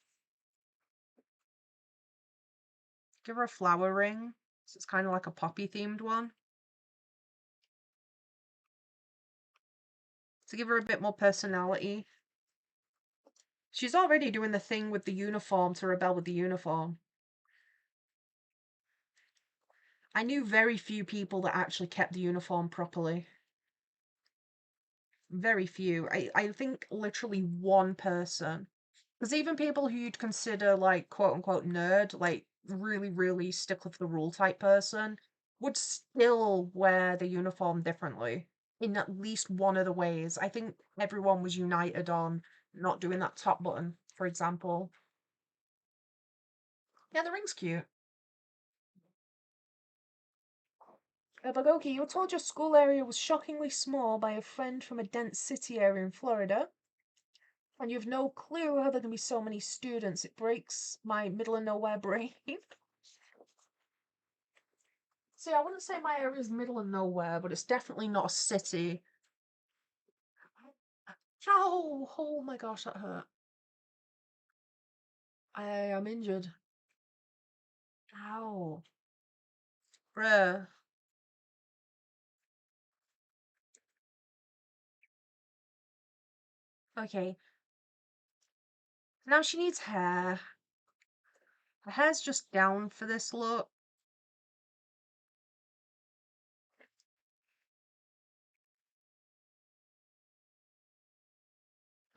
Give her a flower ring. So it's kind of like a poppy themed one. To give her a bit more personality. She's already doing the thing with the uniform to rebel with the uniform. I knew very few people that actually kept the uniform properly. Very few. I think literally one person. Because even people who you'd consider like quote unquote nerd, like really, really stickler to the rule type person, would still wear the uniform differently in at least one of the ways. I think everyone was united on not doing that top button, for example. Yeah, the ring's cute. Bagoki, you were told your school area was shockingly small by a friend from a dense city area in Florida, and you have no clue how there can be so many students. It breaks my middle of nowhere brain. See, I wouldn't say my area is middle of nowhere, but it's definitely not a city. Ow! Oh my gosh, that hurt. I am injured. Ow. Bruh. Okay. Now she needs hair. Her hair's just down for this look.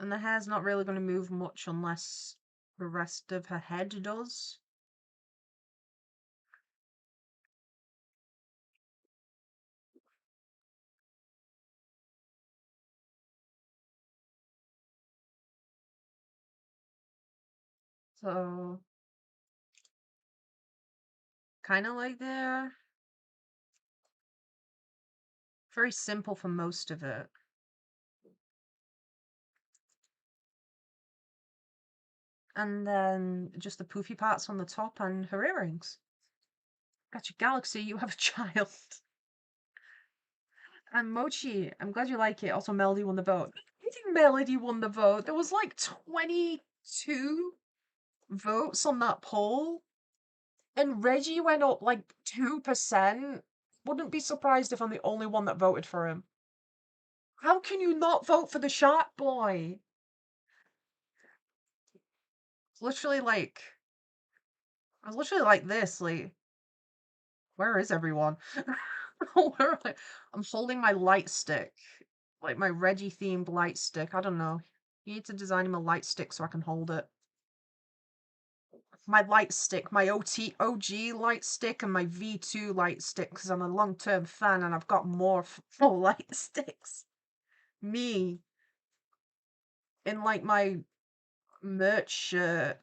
And the hair's not really going to move much unless the rest of her head does. So, kind of like there. Very simple for most of it. And then just the poofy parts on the top and her earrings. Gotcha, Galaxy, you have a child. And Mochi, I'm glad you like it. Also, Melody won the vote. I think Melody won the vote. There was like 22 votes on that poll, and Reggie went up like 2%. Wouldn't be surprised if I'm the only one that voted for him. How can you not vote for the Shark Boy? It's literally like, I was literally like this, like, where is everyone? Where am I? I'm holding my light stick, like my Reggie themed light stick. I don't know. You need to design him a light stick so I can hold it. My light stick, my OG light stick, and my V2 light stick, because I'm a long-term fan and I've got more full light sticks. Me in like my merch shirt.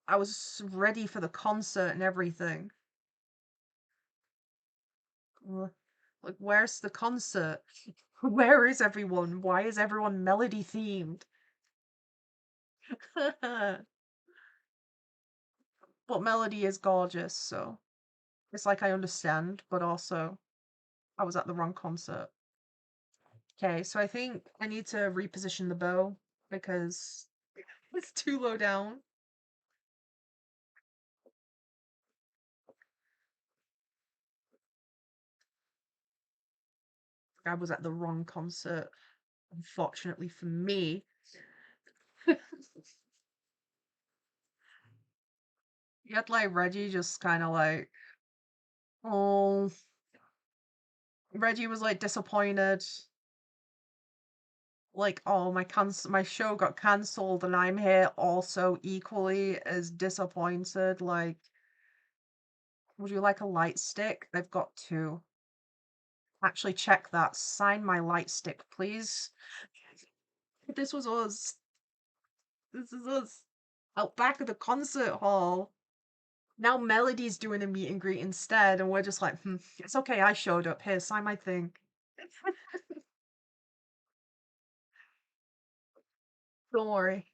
I was ready for the concert and everything. Like, where's the concert? Where is everyone? Why is everyone melody themed? But Melody is gorgeous, so it's like I understand, but also I was at the wrong concert. Okay, so I think I need to reposition the bow because it's too low down. I was at the wrong concert, unfortunately for me. You had like Reggie just kind of like, oh, Reggie was like disappointed. Like, oh, my show got cancelled and I'm here also equally as disappointed. Like, would you like a light stick? They've got two. Actually, check that. Sign my light stick, please. This was us. This is us. Out back of the concert hall. Now Melody's doing a meet and greet instead, and we're just like, it's okay, I showed up. Here, sign my thing. Don't worry.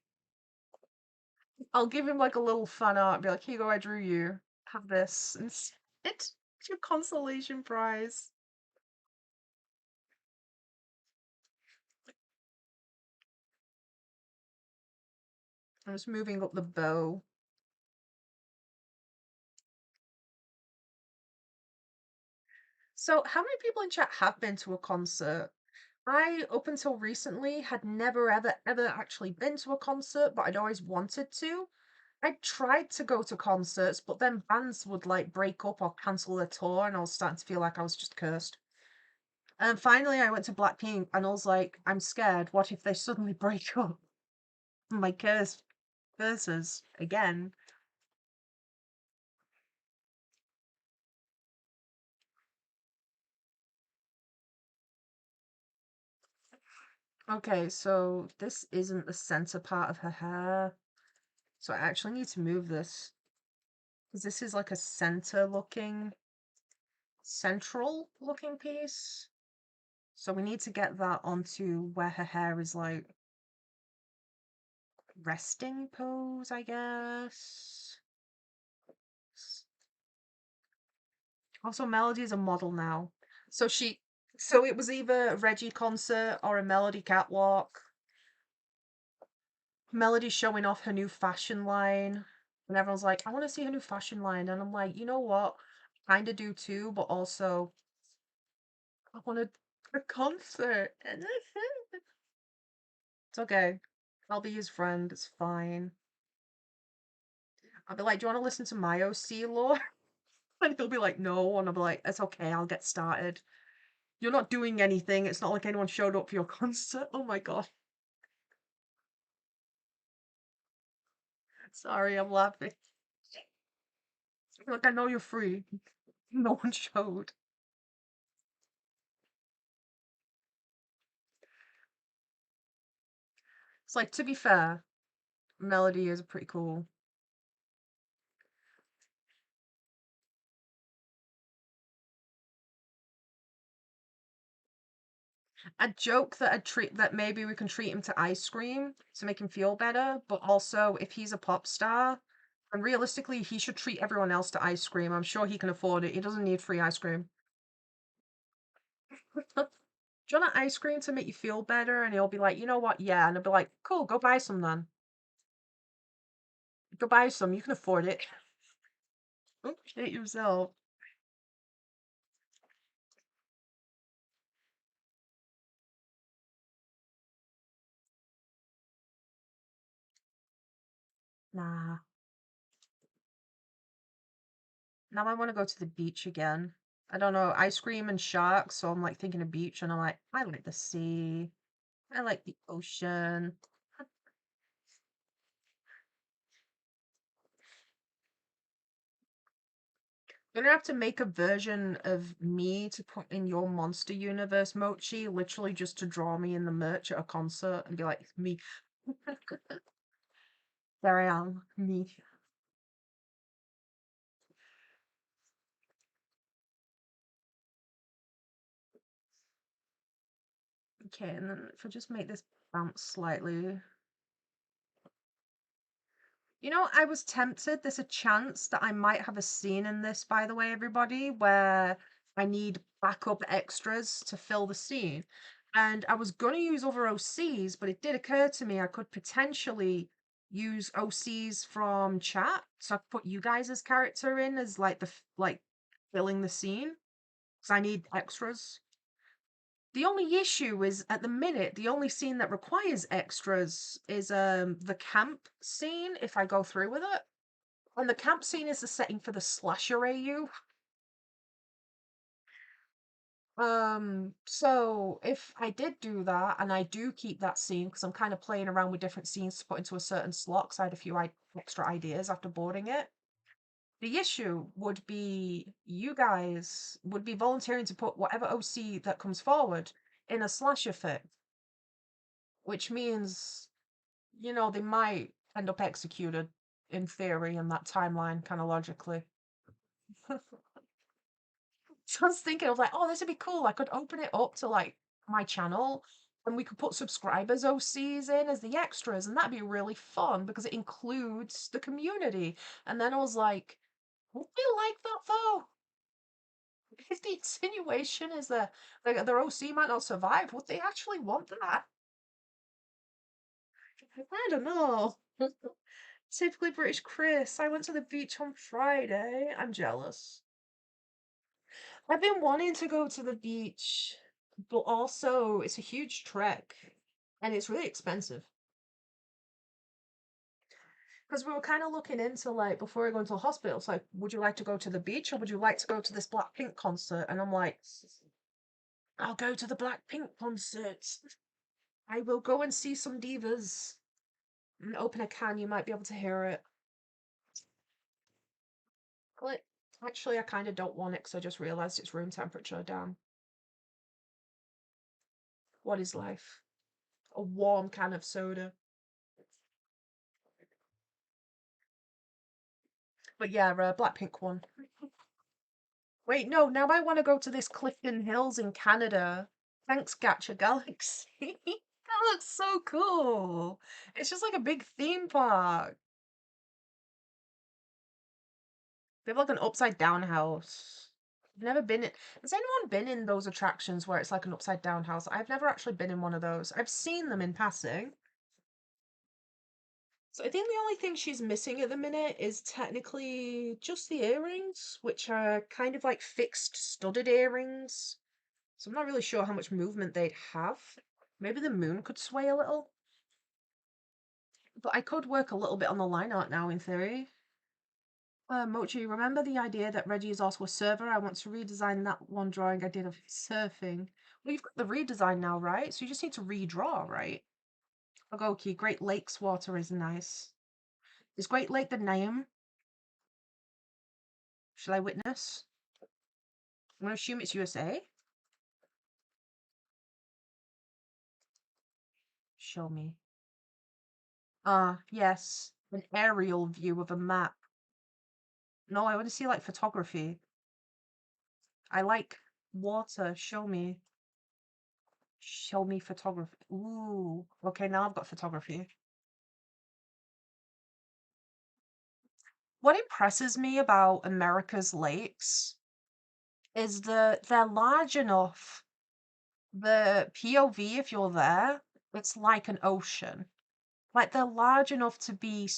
I'll give him like a little fan art and be like, here you go, I drew you. Have this instead. It's your consolation prize. I'm just moving up the bow. So, how many people in chat have been to a concert? I, up until recently, had never, ever, ever actually been to a concert, but I'd always wanted to. I tried to go to concerts, but then bands would like break up or cancel their tour, and I was starting to feel like I was just cursed. And finally, I went to Blackpink, and I was like, I'm scared. What if they suddenly break up? My curses again. Okay, so this isn't the center part of her hair. So I actually need to move this. Because this is like a central looking piece. So we need to get that onto where her hair is like resting pose, I guess. Also, Melody is a model now. So so it was either a Reggie concert or a Melody catwalk. Melody's showing off her new fashion line. And everyone's like, I want to see her new fashion line. And I'm like, you know what? Kind of do too, but also I wanted a concert. It's okay. I'll be his friend. It's fine. I'll be like, do you want to listen to my OC lore? And he'll be like, no. And I'll be like, it's okay. I'll get started. You're not doing anything. It's not like anyone showed up for your concert. Oh my god. Sorry, I'm laughing. Like, I know you're free. No one showed. It's like, to be fair, Melody is pretty cool. A joke that that maybe we can treat him to ice cream to make him feel better, but also if he's a pop star, and realistically he should treat everyone else to ice cream. I'm sure he can afford it. He doesn't need free ice cream. Do you want ice cream to make you feel better? And he'll be like, you know what? Yeah. And I'll be like, cool, go buy some then. Go buy some. You can afford it. Don't shit yourself. Nah. Now I want to go to the beach again. I don't know, ice cream and sharks, so I'm like thinking of beach and I'm like, I like the sea. I like the ocean. You're gonna have to make a version of me to put in your monster universe, Mochi, literally just to draw me in the merch at a concert and be like, me. There I am, me. Okay, and then if I just make this bounce slightly. You know, I was tempted. There's a chance that I might have a scene in this, by the way, everybody, where I need backup extras to fill the scene. And I was going to use other OCs, but it did occur to me I could potentially use OCs from chat. So I could put you guys as character in as like like filling the scene because I need extras. The only issue is at the minute, the only scene that requires extras is the camp scene if I go through with it. And the camp scene is the setting for the slasher AU. So if I did do that, and I do keep that scene because I'm kind of playing around with different scenes to put into a certain slot, because I had a few extra ideas after boarding it. The issue would be you guys would be volunteering to put whatever OC that comes forward in a slasher fit, which means, you know, they might end up executed in theory in that timeline, kind of logically. So I was thinking, I was like, oh, this would be cool. I could open it up to like my channel and we could put subscribers OCs in as the extras, and that'd be really fun because it includes the community. And then I was like, would they like that though? If the insinuation is that their OC might not survive, would they actually want that? I don't know. Typically British Chris. I went to the beach on Friday. I'm jealous. I've been wanting to go to the beach, but also it's a huge trek and it's really expensive. Because we were kind of looking into like before we go into the hospital, it's like, would you like to go to the beach or would you like to go to this Blackpink concert? And I'm like, I'll go to the Blackpink concert. I will go and see some divas. And open a can, you might be able to hear it. But actually, I kind of don't want it because I just realized it's room temperature down. What is life? A warm can of soda. But yeah, Blackpink one. Wait, no, now I want to go to this Clifton Hills in Canada. Thanks, Gacha Galaxy. That looks so cool. It's just like a big theme park. They have like an upside down house. I've never been in. Has anyone been in those attractions where it's like an upside down house? I've never actually been in one of those. I've seen them in passing. So I think the only thing she's missing at the minute is technically just the earrings, which are kind of like fixed studded earrings. So I'm not really sure how much movement they'd have. Maybe the moon could sway a little. But I could work a little bit on the line art now, in theory. Mochi, remember the idea that Reggie is also a server? I want to redesign that one drawing I did of surfing. Well, you've got the redesign now, right? So you just need to redraw, right? Ogoki, Great Lakes water is nice. Is Great Lake the name? Shall I witness? I'm going to assume it's USA. Show me. Ah, yes. An aerial view of a map. No, I want to see like photography. I like water. Show me. Show me photography. Ooh. Okay, now I've got photography. What impresses me about America's lakes is that they're large enough. The POV, if you're there, it's like an ocean. Like they're large enough to be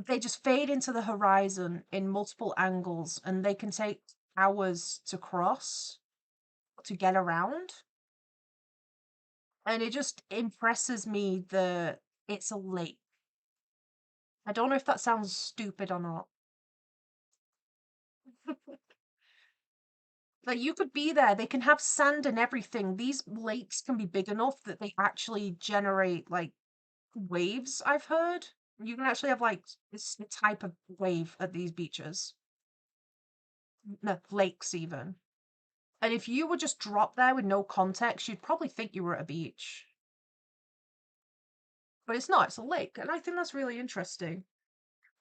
they just fade into the horizon in multiple angles and they can take hours to cross to get around. And it just impresses me that it's a lake. I don't know if that sounds stupid or not. Like you could be there, they can have sand and everything. These lakes can be big enough that they actually generate like waves, I've heard. You can actually have like this type of wave at these beaches. No, lakes even. And if you were just dropped there with no context, you'd probably think you were at a beach. But it's not, it's a lake. And I think that's really interesting.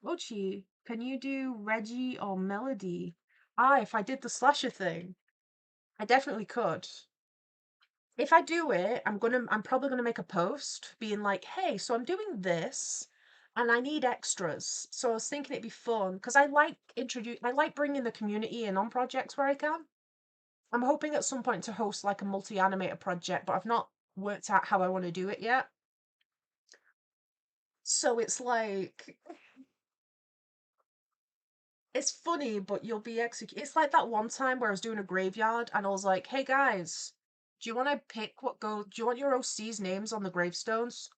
Ochi, can you do Reggie or Melody? Ah, if I did the slasher thing, I definitely could. If I do it, I'm probably gonna make a post being like, hey, so I'm doing this and I need extras. So I was thinking it'd be fun because I like bringing the community in on projects where I can. I'm hoping at some point to host like a multi-animator project, but I've not worked out how I want to do it yet. So it's funny, but you'll be executed. It's like that one time where I was doing a graveyard and I was like, hey guys, do you want to pick do you want your OC's names on the gravestones?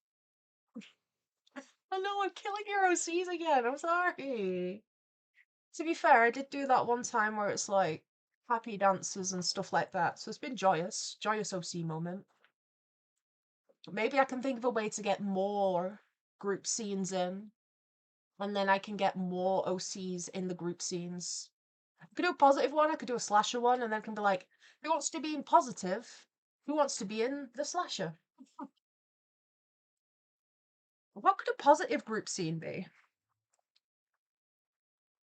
Oh no, I'm killing your OCs again. I'm sorry. To be fair, I did do that one time where it's like happy dances and stuff like that. So it's been joyous OC moment. Maybe I can think of a way to get more group scenes in, and then I can get more OCs in the group scenes. I could do a positive one, I could do a slasher one, and then I can be like, who wants to be in positive? Who wants to be in the slasher? What could a positive group scene be?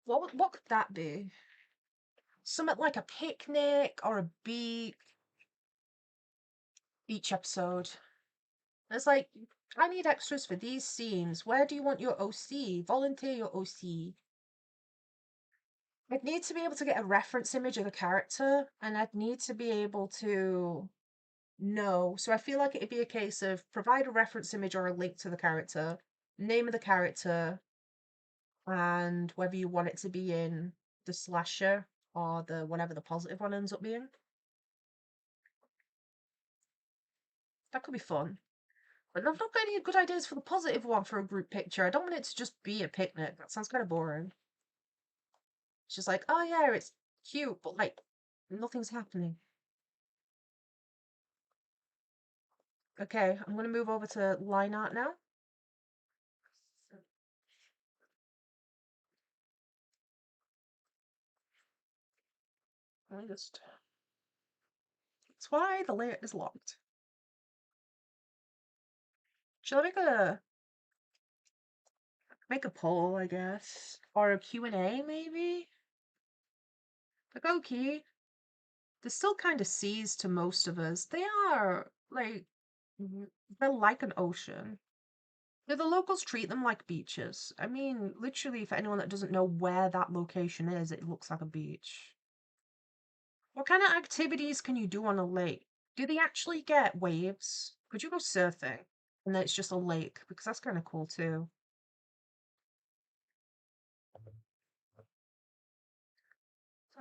What could that be? Something like a picnic or a beach episode. It's like, I need extras for these scenes. Where do you want your OC? Volunteer your OC. I'd need to be able to get a reference image of the character, and I'd need to be able to know. So I feel like it'd be a case of provide a reference image or a link to the character, name of the character, and whether you want it to be in the slasher or the whatever the positive one ends up being. That could be fun. But I've not got any good ideas for the positive one for a group picture. I don't want it to just be a picnic. That sounds kind of boring. It's just like, oh yeah, it's cute, but like nothing's happening. Okay, I'm gonna move over to line art now. Let me just. That's why the layer is locked. Should I make a poll, I guess, or a Q&A maybe? Like, okay, they're still kind of seas to most of us. They are like they're like an ocean. Do the locals treat them like beaches? I mean, literally, for anyone that doesn't know where that location is, it looks like a beach. What kind of activities can you do on a lake? Do they actually get waves? Could you go surfing? And then it's just a lake, because that's kind of cool too.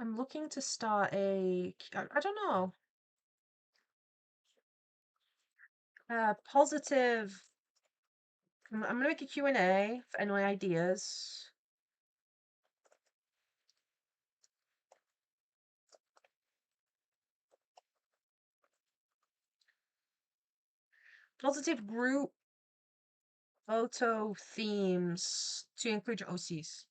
I'm looking to start I don't know, positive. I'm gonna make a Q&A for any ideas. Positive group photo themes to include your OCs.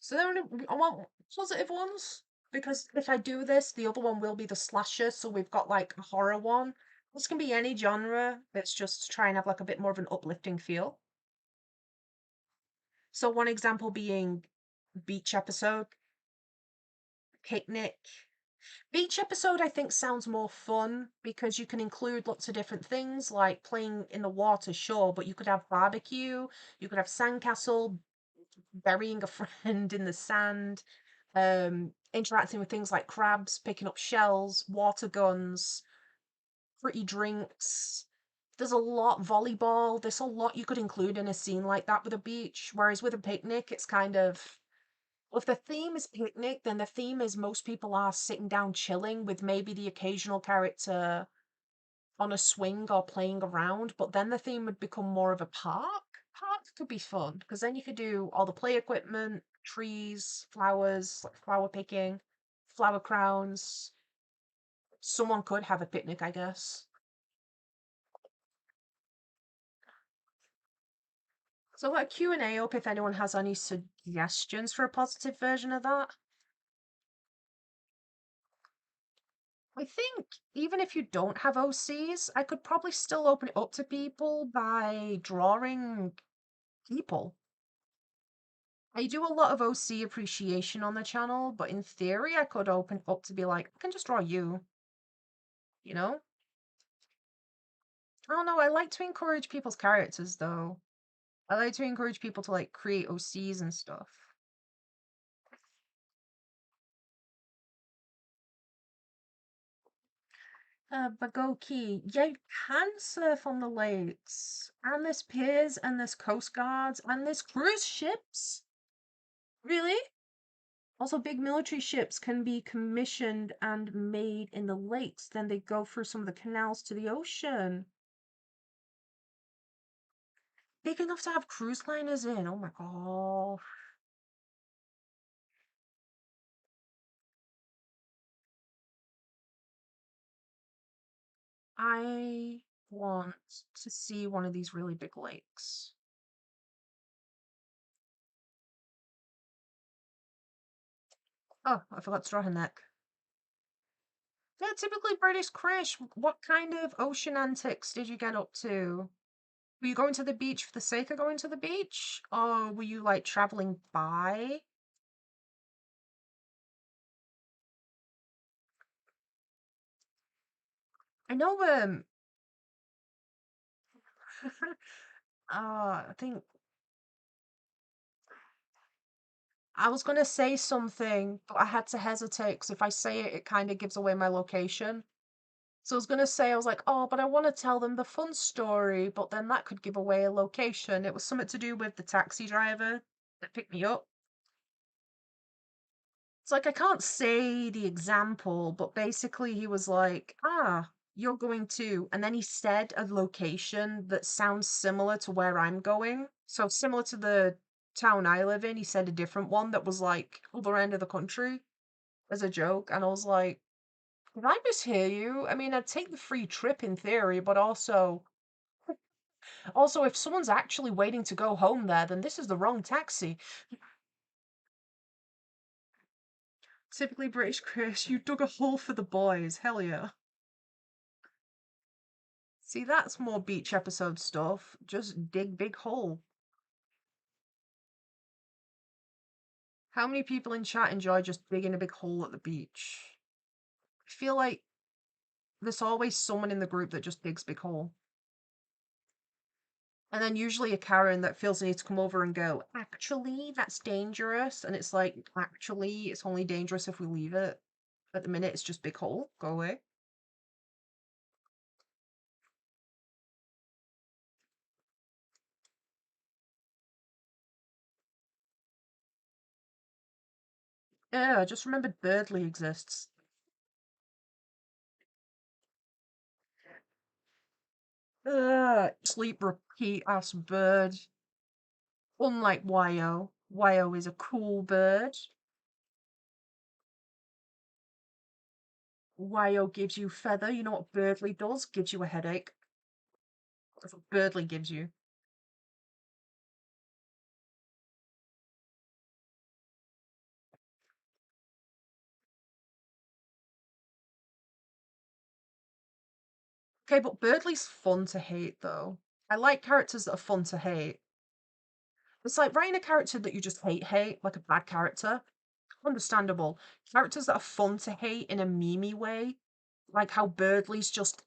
So I want positive ones because if I do this, the other one will be the slasher. So we've got like a horror one. This can be any genre. It's just to try and have like a bit more of an uplifting feel. So one example being beach episode, picnic, Beach episode, I think, sounds more fun because you can include lots of different things like playing in the water, sure, but you could have barbecue, you could have sandcastle, burying a friend in the sand, interacting with things like crabs, picking up shells, water guns, fruity drinks. There's a lot, volleyball, there's a lot you could include in a scene like that with a beach. Whereas with a picnic, it's kind of, well, if the theme is picnic, then the theme is most people are sitting down chilling with maybe the occasional character on a swing or playing around, but then the theme would become more of a park. Park could be fun because then you could do all the play equipment, trees, flowers, like flower picking, flower crowns. Someone could have a picnic, I guess. So let Q&A up if anyone has any suggestions for a positive version of that. I think even if you don't have OCs, I could probably still open it up to people by drawing people. I do a lot of OC appreciation on the channel, but in theory, I could open it up to be like, I can just draw you, you know? I don't know, I like to encourage people's characters though. I like to encourage people to like create OCs and stuff. Bagoki, yeah, you can surf on the lakes. And there's piers, and there's coast guards, and there's cruise ships. Really? Also, big military ships can be commissioned and made in the lakes. Then they go through some of the canals to the ocean. Big enough to have cruise liners in. Oh my god. I want to see one of these really big lakes. Oh, I forgot to draw her neck. Yeah, typically British Krish. What kind of ocean antics did you get up to? Were you going to the beach for the sake of going to the beach? Or were you like traveling by? I know I think I was gonna say something, but I had to hesitate because if I say it, it kind of gives away my location. So I was gonna say, I was like, oh, but I want to tell them the fun story, but then that could give away a location. It was something to do with the taxi driver that picked me up. It's like I can't say the example, but basically he was like, ah, you're going to, and then he said a location that sounds similar to where I'm going. So similar to the town I live in, he said a different one that was like other end of the country as a joke, and I was like, did I mishear you? I mean, I'd take the free trip in theory, but also if someone's actually waiting to go home there, then this is the wrong taxi. Typically British Chris, you dug a hole for the boys. Hell yeah. See, that's more beach episode stuff. Just dig big hole. How many people in chat enjoy just digging a big hole at the beach? I feel like there's always someone in the group that just digs big hole. And then usually a Karen that feels the need to come over and go, actually, that's dangerous. And it's like, actually, it's only dangerous if we leave it. At the minute, it's just big hole. Go away. Yeah, I just remembered Birdly exists. Sleep repeat ass bird. Unlike Wyo. Wyo is a cool bird. Wyo gives you feather. You know what Birdly does? Gives you a headache. That's what Birdly gives you. Okay, but Birdly's fun to hate, though. I like characters that are fun to hate. It's like writing a character that you just hate, like a bad character. Understandable. Characters that are fun to hate in a memey way, like how Birdley's just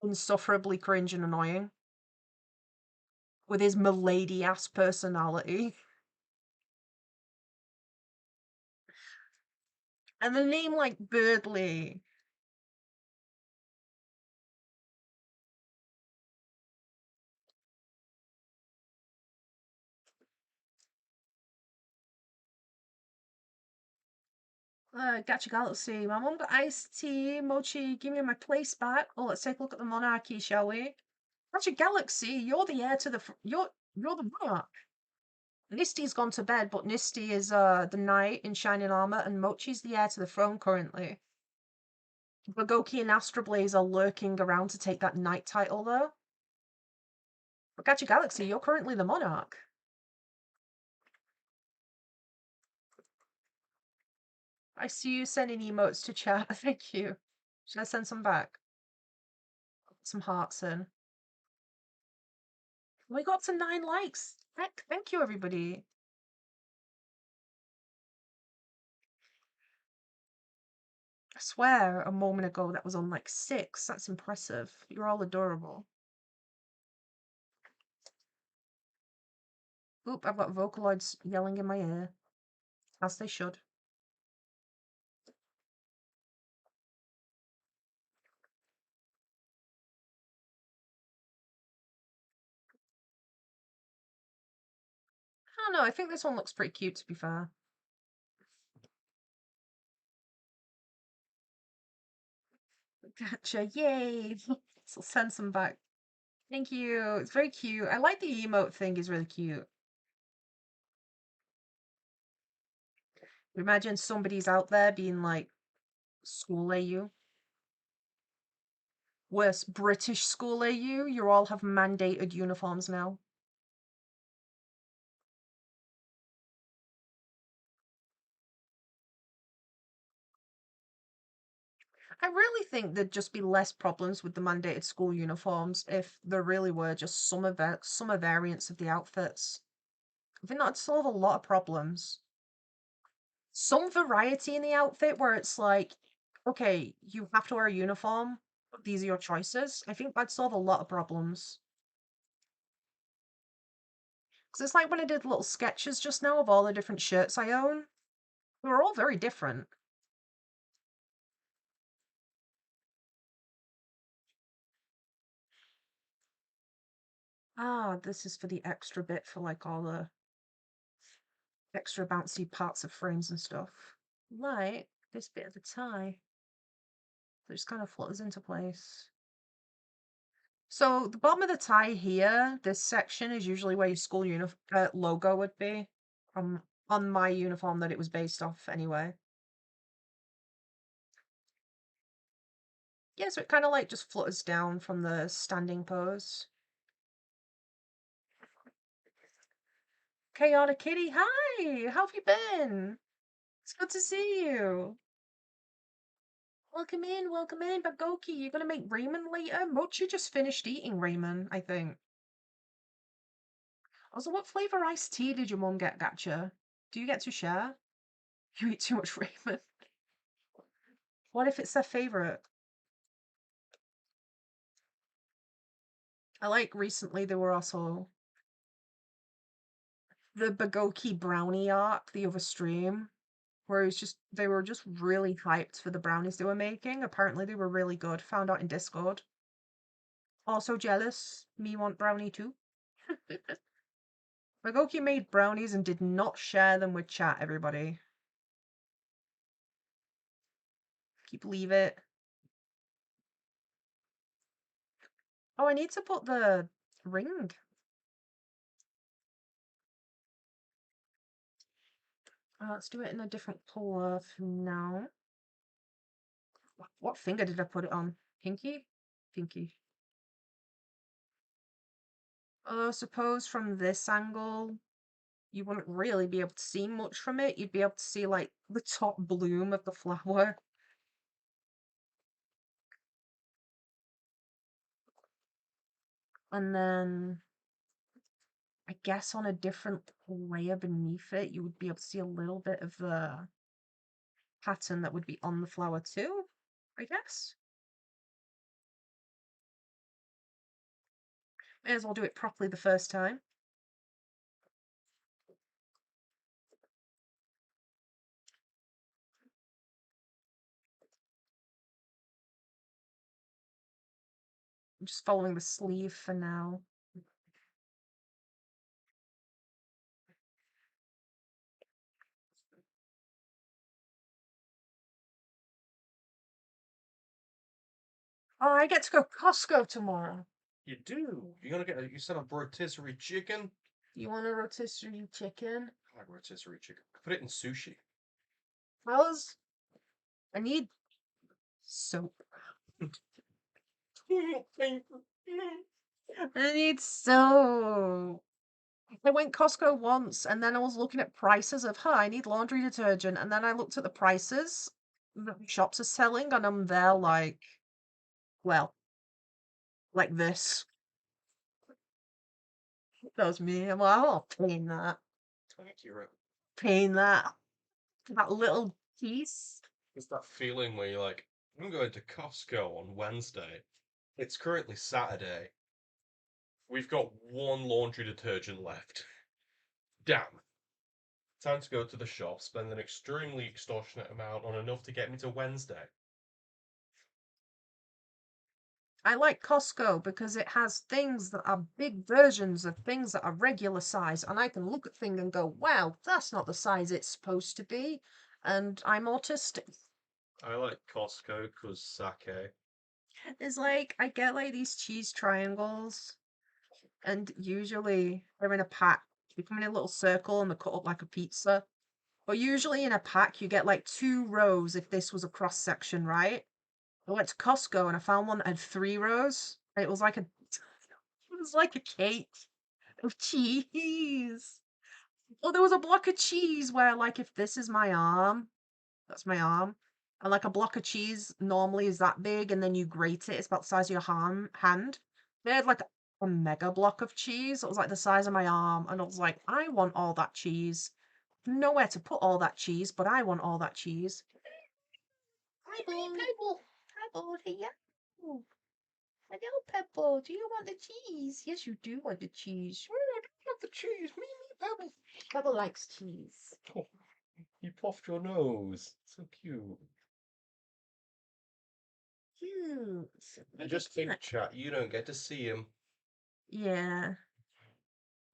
insufferably cringe and annoying with his milady ass personality. And the name like Birdley. Gacha Galaxy. My mom got iced tea. Mochi, give me my place back. Oh, let's take a look at the monarchy, shall we? Gacha Galaxy, you're the heir to the. You're the monarch. Nisty's gone to bed, but Nisty is the knight in shining armor, and Mochi's the heir to the throne currently. Bagoki and Astra Blaze are lurking around to take that knight title, though. But Gacha Galaxy, you're currently the monarch. I see you sending emotes to chat. Thank you. Should I send some back? Some hearts in. We got to 9 likes. Thank you, everybody. I swear a moment ago that was on like 6. That's impressive. You're all adorable. Oop, I've got Vocaloids yelling in my ear. As they should. I don't know, I think this one looks pretty cute, to be fair. Gotcha, yay! So send some back. Thank you. It's very cute. I like the emote thing, is really cute. Imagine somebody's out there being like, school AU. Worse, British school AU. You all have mandated uniforms now. I really think there'd just be less problems with the mandated school uniforms if there really were just summer variants of the outfits. I think that'd solve a lot of problems. Some variety in the outfit where it's like, okay, you have to wear a uniform, but these are your choices. I think that'd solve a lot of problems. Because it's like when I did little sketches just now of all the different shirts I own. They were all very different. Ah, this is for the extra bit for like all the extra bouncy parts of frames and stuff. Like this bit of the tie. That just kind of flutters into place. So the bottom of the tie here, this section is usually where your school logo would be. On my uniform that it was based off anyway. Yeah, so it kind of like just flutters down from the standing pose. Chaotic Kitty, hi! How have you been? It's good to see you. Welcome in, Bagoki. You're gonna make ramen later? Mochi just finished eating ramen, I think. Also, what flavor iced tea did your mum get, Gacha? Do you get to share? You eat too much ramen. What if it's their favorite? I like recently there were also the Bagoki brownie arc, the other stream, where it was just they were just really hyped for the brownies they were making. Apparently they were really good. Found out in Discord. Also jealous. Me want brownie too. Bagoki made brownies and did not share them with chat, everybody. Keep leave it. Oh, I need to put the ring. Let's do it in a different color for now. What finger did I put it on? Pinky? Pinky. Suppose from this angle, you wouldn't really be able to see much from it. You'd be able to see, like, the top bloom of the flower. And then, I guess on a different layer beneath it, you would be able to see a little bit of the pattern that would be on the flower too, I guess. May as well do it properly the first time. I'm just following the sleeve for now. Oh, I get to go Costco tomorrow. You do. You're gonna get. You said a rotisserie chicken. You want a rotisserie chicken? I like rotisserie chicken. Put it in sushi. Fellas, I need soap. I need soap. I went Costco once and then I was looking at prices of, I need laundry detergent. And then I looked at the prices that the shops are selling and I'm there like, well, like this. That was me. I'm like, oh, paying that. Thank you. Paying that. That little piece. It's that feeling where you're like, I'm going to Costco on Wednesday. It's currently Saturday. We've got one laundry detergent left. Damn. Time to go to the shop, spend an extremely extortionate amount on enough to get me to Wednesday. I like Costco because it has things that are big versions of things that are regular size, and I can look at things and go, wow, that's not the size it's supposed to be. And I'm autistic. I like Costco because sake. It's like I get like these cheese triangles, and usually they're in a pack. They come in a little circle and they're cut up like a pizza. But usually in a pack, you get like 2 rows if this was a cross section, right? I went to Costco and I found one that had 3 rows. And it was like a cake of cheese. Oh, there was a block of cheese where like if this is my arm, that's my arm. And like a block of cheese normally is that big, and then you grate it, it's about the size of your hand. They had like a mega block of cheese. It was like the size of my arm, and I was like, I want all that cheese. Nowhere to put all that cheese, but I want all that cheese. Pebble. Pebble, here. Hello, Pebble. Do you want the cheese? Yes, you do want the cheese. Oh, I don't want the cheese. Me, Pebble. Pebble likes cheese. Oh, you puffed your nose. So cute. Cute. I just think, chat, you don't get to see him. Yeah.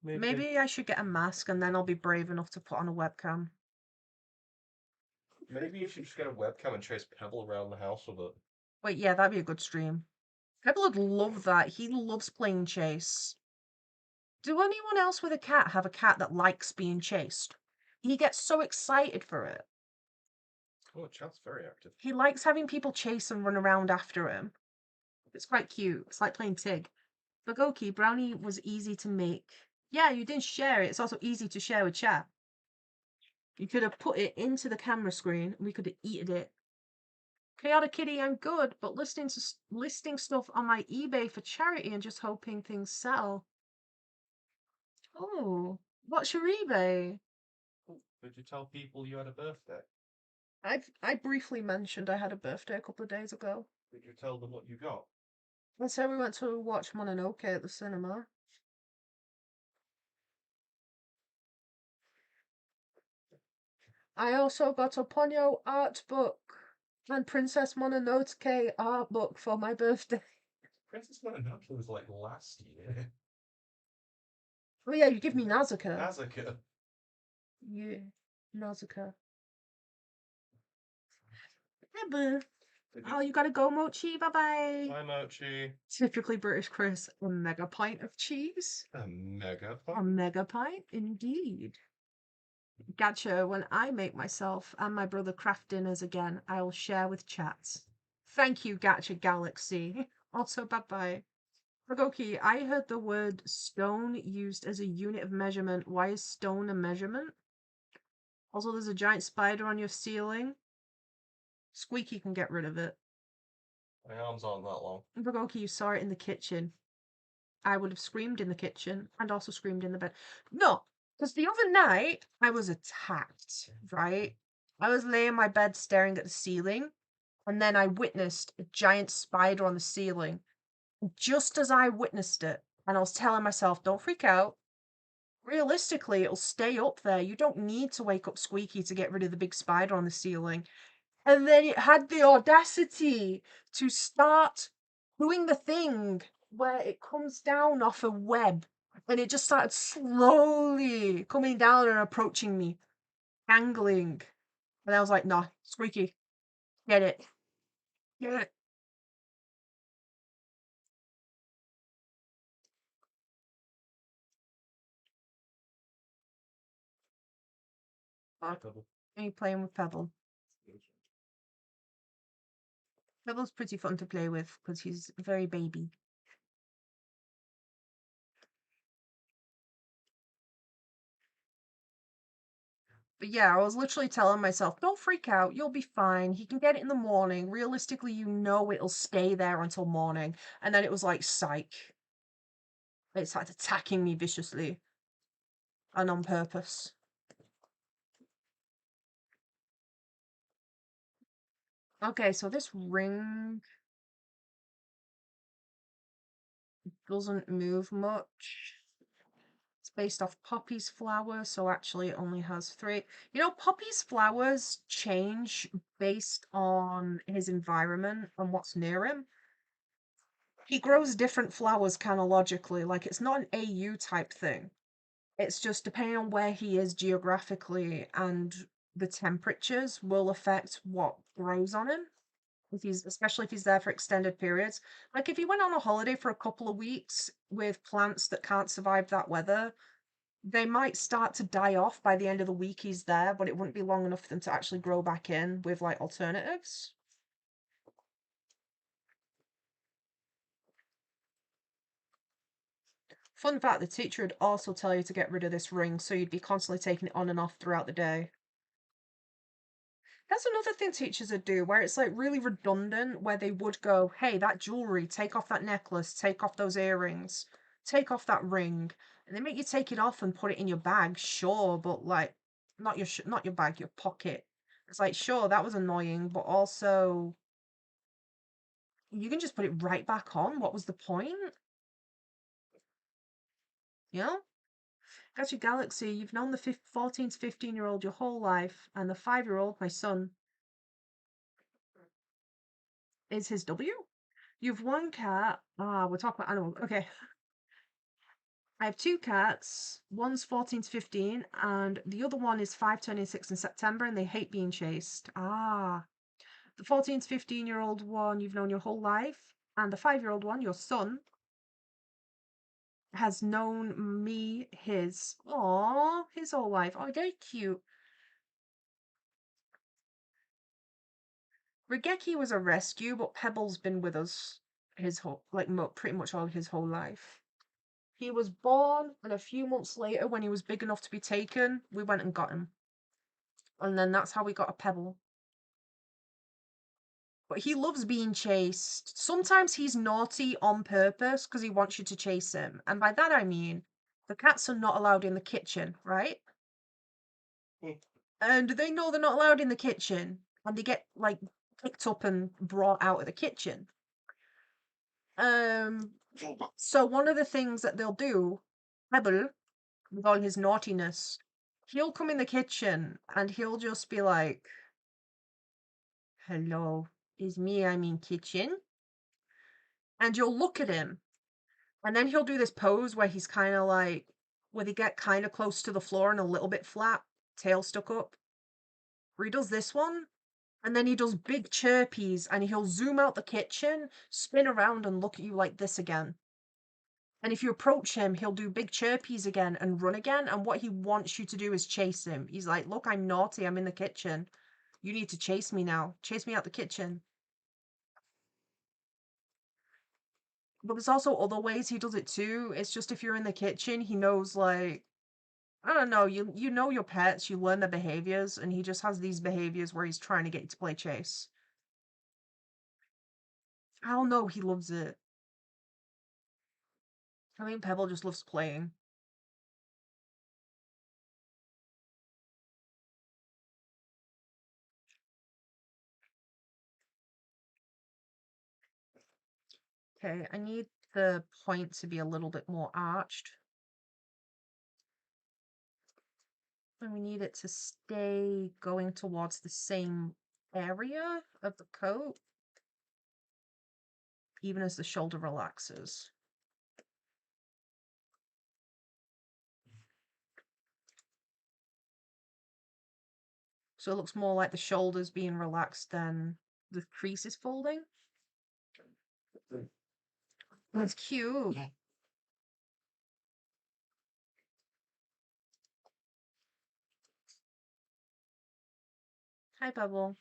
Maybe they, Maybe I should get a mask and then I'll be brave enough to put on a webcam. maybe you should just get a webcam and chase Pebble around the house with it. Wait, yeah, that'd be a good stream. Pebble would love that. He loves playing chase. Do anyone else with a cat have a cat that likes being chased? He gets so excited for it. Oh, chat's very active. He likes having people chase and run around after him. It's quite cute. It's like playing Tig. Bagoki, brownie was easy to make. Yeah, you didn't share it. It's also easy to share with chat. You could have put it into the camera screen and we could have eaten it. Chaotic Kitty, I'm good, but listing stuff on my eBay for charity and just hoping things sell. Oh, what's your eBay? Did you tell people you had a birthday? I briefly mentioned I had a birthday a couple of days ago. Did you tell them what you got? I said we went to watch Mononoke at the cinema. I also got a Ponyo art book and Princess Mononoke art book for my birthday. Princess Mononoke was like last year. Oh yeah, you give me Nazuka. Asuka. Yeah, Nazuka. Yeah, boo. Oh, you gotta go, Mochi. Bye bye. Hi, Mochi. Typically British Chris, a mega pint of cheese. A mega A mega pint, indeed. Gotcha. When I make myself and my brother craft dinners again, I will share with chats. Thank you, Gotcha Galaxy. Also, bye bye. Ragoki, I heard the word stone used as a unit of measurement. Why is stone a measurement? Also, there's a giant spider on your ceiling. Squeaky can get rid of it. My arms aren't that long. Ragoki, you saw it in the kitchen. I would have screamed in the kitchen and also screamed in the bed. No, because the other night I was attacked, right? I was laying in my bed staring at the ceiling, and then I witnessed a giant spider on the ceiling. Just as I witnessed it, and I was telling myself, don't freak out. Realistically, it'll stay up there. You don't need to wake up Squeaky to get rid of the big spider on the ceiling. And then it had the audacity to start doing the thing where it comes down off a web, and it just started slowly coming down and approaching me, angling. And I was like, nah, Squeaky, get it. Get it. Are you playing with Pebble? Pebble's pretty fun to play with because he's very baby. But yeah, I was literally telling myself, don't freak out, you'll be fine. He can get it in the morning. Realistically, you know it'll stay there until morning. And then it was like, psych. It started attacking me viciously and on purpose. Okay, so this ring doesn't move much. It's based off Poppy's flower, so actually it only has three. You know, Poppy's flowers change based on his environment and what's near him. He grows different flowers chronologically, like it's not an AU type thing. It's just depending on where he is geographically and the temperatures will affect what grows on him. If he's especially if he's there for extended periods. Like if he went on a holiday for a couple of weeks with plants that can't survive that weather, they might start to die off by the end of the week he's there, but it wouldn't be long enough for them to actually grow back in with like alternatives. Fun fact, the teacher would also tell you to get rid of this ring, so you'd be constantly taking it on and off throughout the day. That's another thing teachers would do, where it's like really redundant, where they would go, hey, that jewelry, take off that necklace, take off those earrings, take off that ring. And they make you take it off and put it in your bag, sure, but like, not your bag, your pocket. It's like, sure, that was annoying, but also, you can just put it right back on. What was the point? You know? That's your galaxy. You've known the 14 to 15-year-old your whole life, and the 5-year-old, my son, is his W. You've one cat. Ah, we're talking about animals. Okay. I have two cats. One's 14 to 15, and the other one is 5 turning 6 in September, and they hate being chased. Ah. The 14 to 15-year-old one you've known your whole life, and the 5-year-old one, your son, has known me his whole life. Oh, they're cute. Regeki was a rescue, but Pebble's been with us his whole, like, pretty much all his whole life. He was born, and a few months later, when he was big enough to be taken, we went and got him. And then that's how we got a Pebble. But he loves being chased. Sometimes he's naughty on purpose because he wants you to chase him. And by that I mean, the cats are not allowed in the kitchen, right? And they know they're not allowed in the kitchen, and they get, like, picked up and brought out of the kitchen. Um, so one of the things that they'll do, Pebble, with all his naughtiness, he'll come in the kitchen and he'll just be like, hello, is me, I mean kitchen. And you'll look at him, and then he'll do this pose where he's kind of like, where they get kind of close to the floor and a little bit flat, tail stuck up. Where he does this one, and then he does big chirpies, and he'll zoom out the kitchen, spin around, and look at you like this again. And if you approach him, he'll do big chirpies again and run again. And what he wants you to do is chase him. He's like, look, I'm naughty. I'm in the kitchen. You need to chase me now. Chase me out the kitchen. But there's also other ways he does it too. It's just if you're in the kitchen, he knows, like, I don't know, you know your pets, you learn their behaviors, and he just has these behaviors where he's trying to get you to play chase. I don't know, he loves it. I mean, Pebble just loves playing. Okay, I need the point to be a little bit more arched. And we need it to stay going towards the same area of the coat, even as the shoulder relaxes. So it looks more like the shoulders being relaxed than the creases folding. That's cute. Hi, Pebble.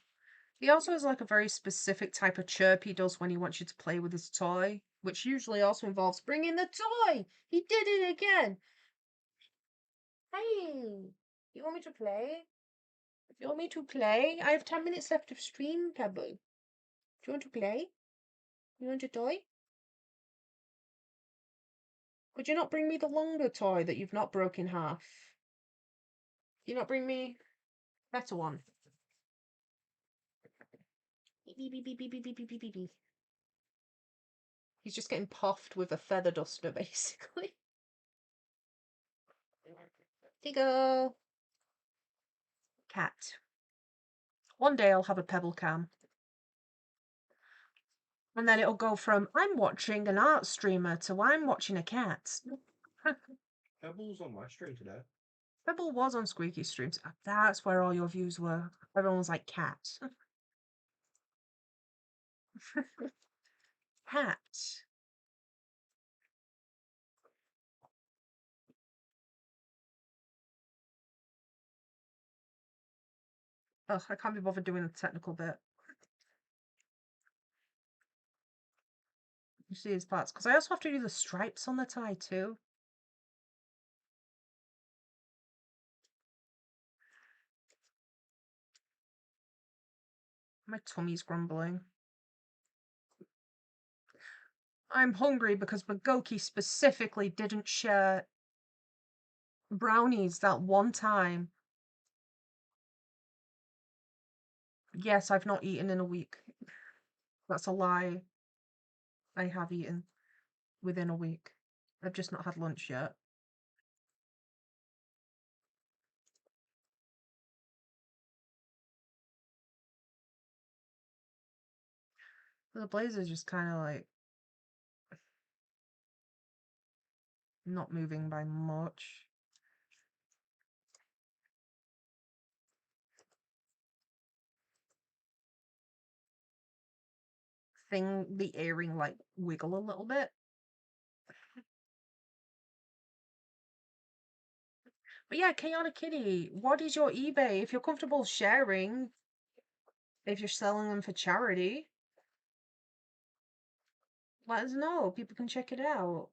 He also has like a very specific type of chirp he does when he wants you to play with his toy, which usually also involves bringing the toy. He did it again. Hey, you want me to play? You want me to play? I have 10 minutes left of stream, Pebble. Do you want to play? You want a toy? Could you not bring me the longer toy that you've not broken half? You not bring me a better one? Beep, beep, beep, beep, beep, beep, beep, beep, beep, beep. He's just getting puffed with a feather duster, basically. Tigo! Cat. One day I'll have a pebble cam. And then it'll go from I'm watching an art streamer to I'm watching a cat. Pebble's on my stream today. Pebble was on Squeaky streams. That's where all your views were. Everyone was like, cat. Cat. Ugh, I can't be bothered doing the technical bit. You see his parts. Because I also have to do the stripes on the tie too. My tummy's grumbling. I'm hungry because Bagoki specifically didn't share brownies that one time. Yes, I've not eaten in a week. That's a lie. I have eaten within a week. I've just not had lunch yet. The blazer's just kind of like not moving by much. The earring like wiggle a little bit. But yeah, Chaotic Kitty, what is your eBay? If you're comfortable sharing, if you're selling them for charity, let us know. People can check it out.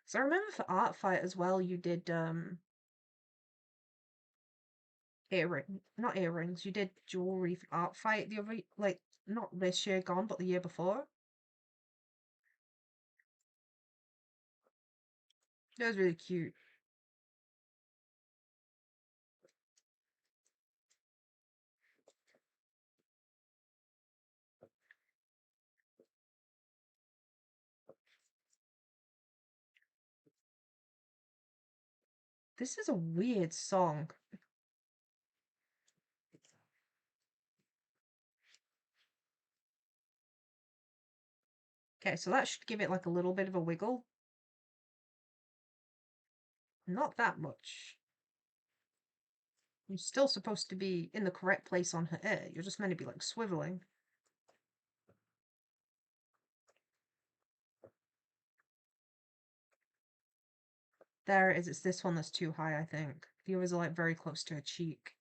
So I remember for Art Fight as well, you did not earrings. You did jewelry for Art Fight the other like not this year gone, but the year before. That was really cute. This is a weird song. Okay, so that should give it like a little bit of a wiggle. Not that much. You're still supposed to be in the correct place on her ear. You're just meant to be like swiveling. There it is. It's this one that's too high, I think. The others are like very close to her cheek.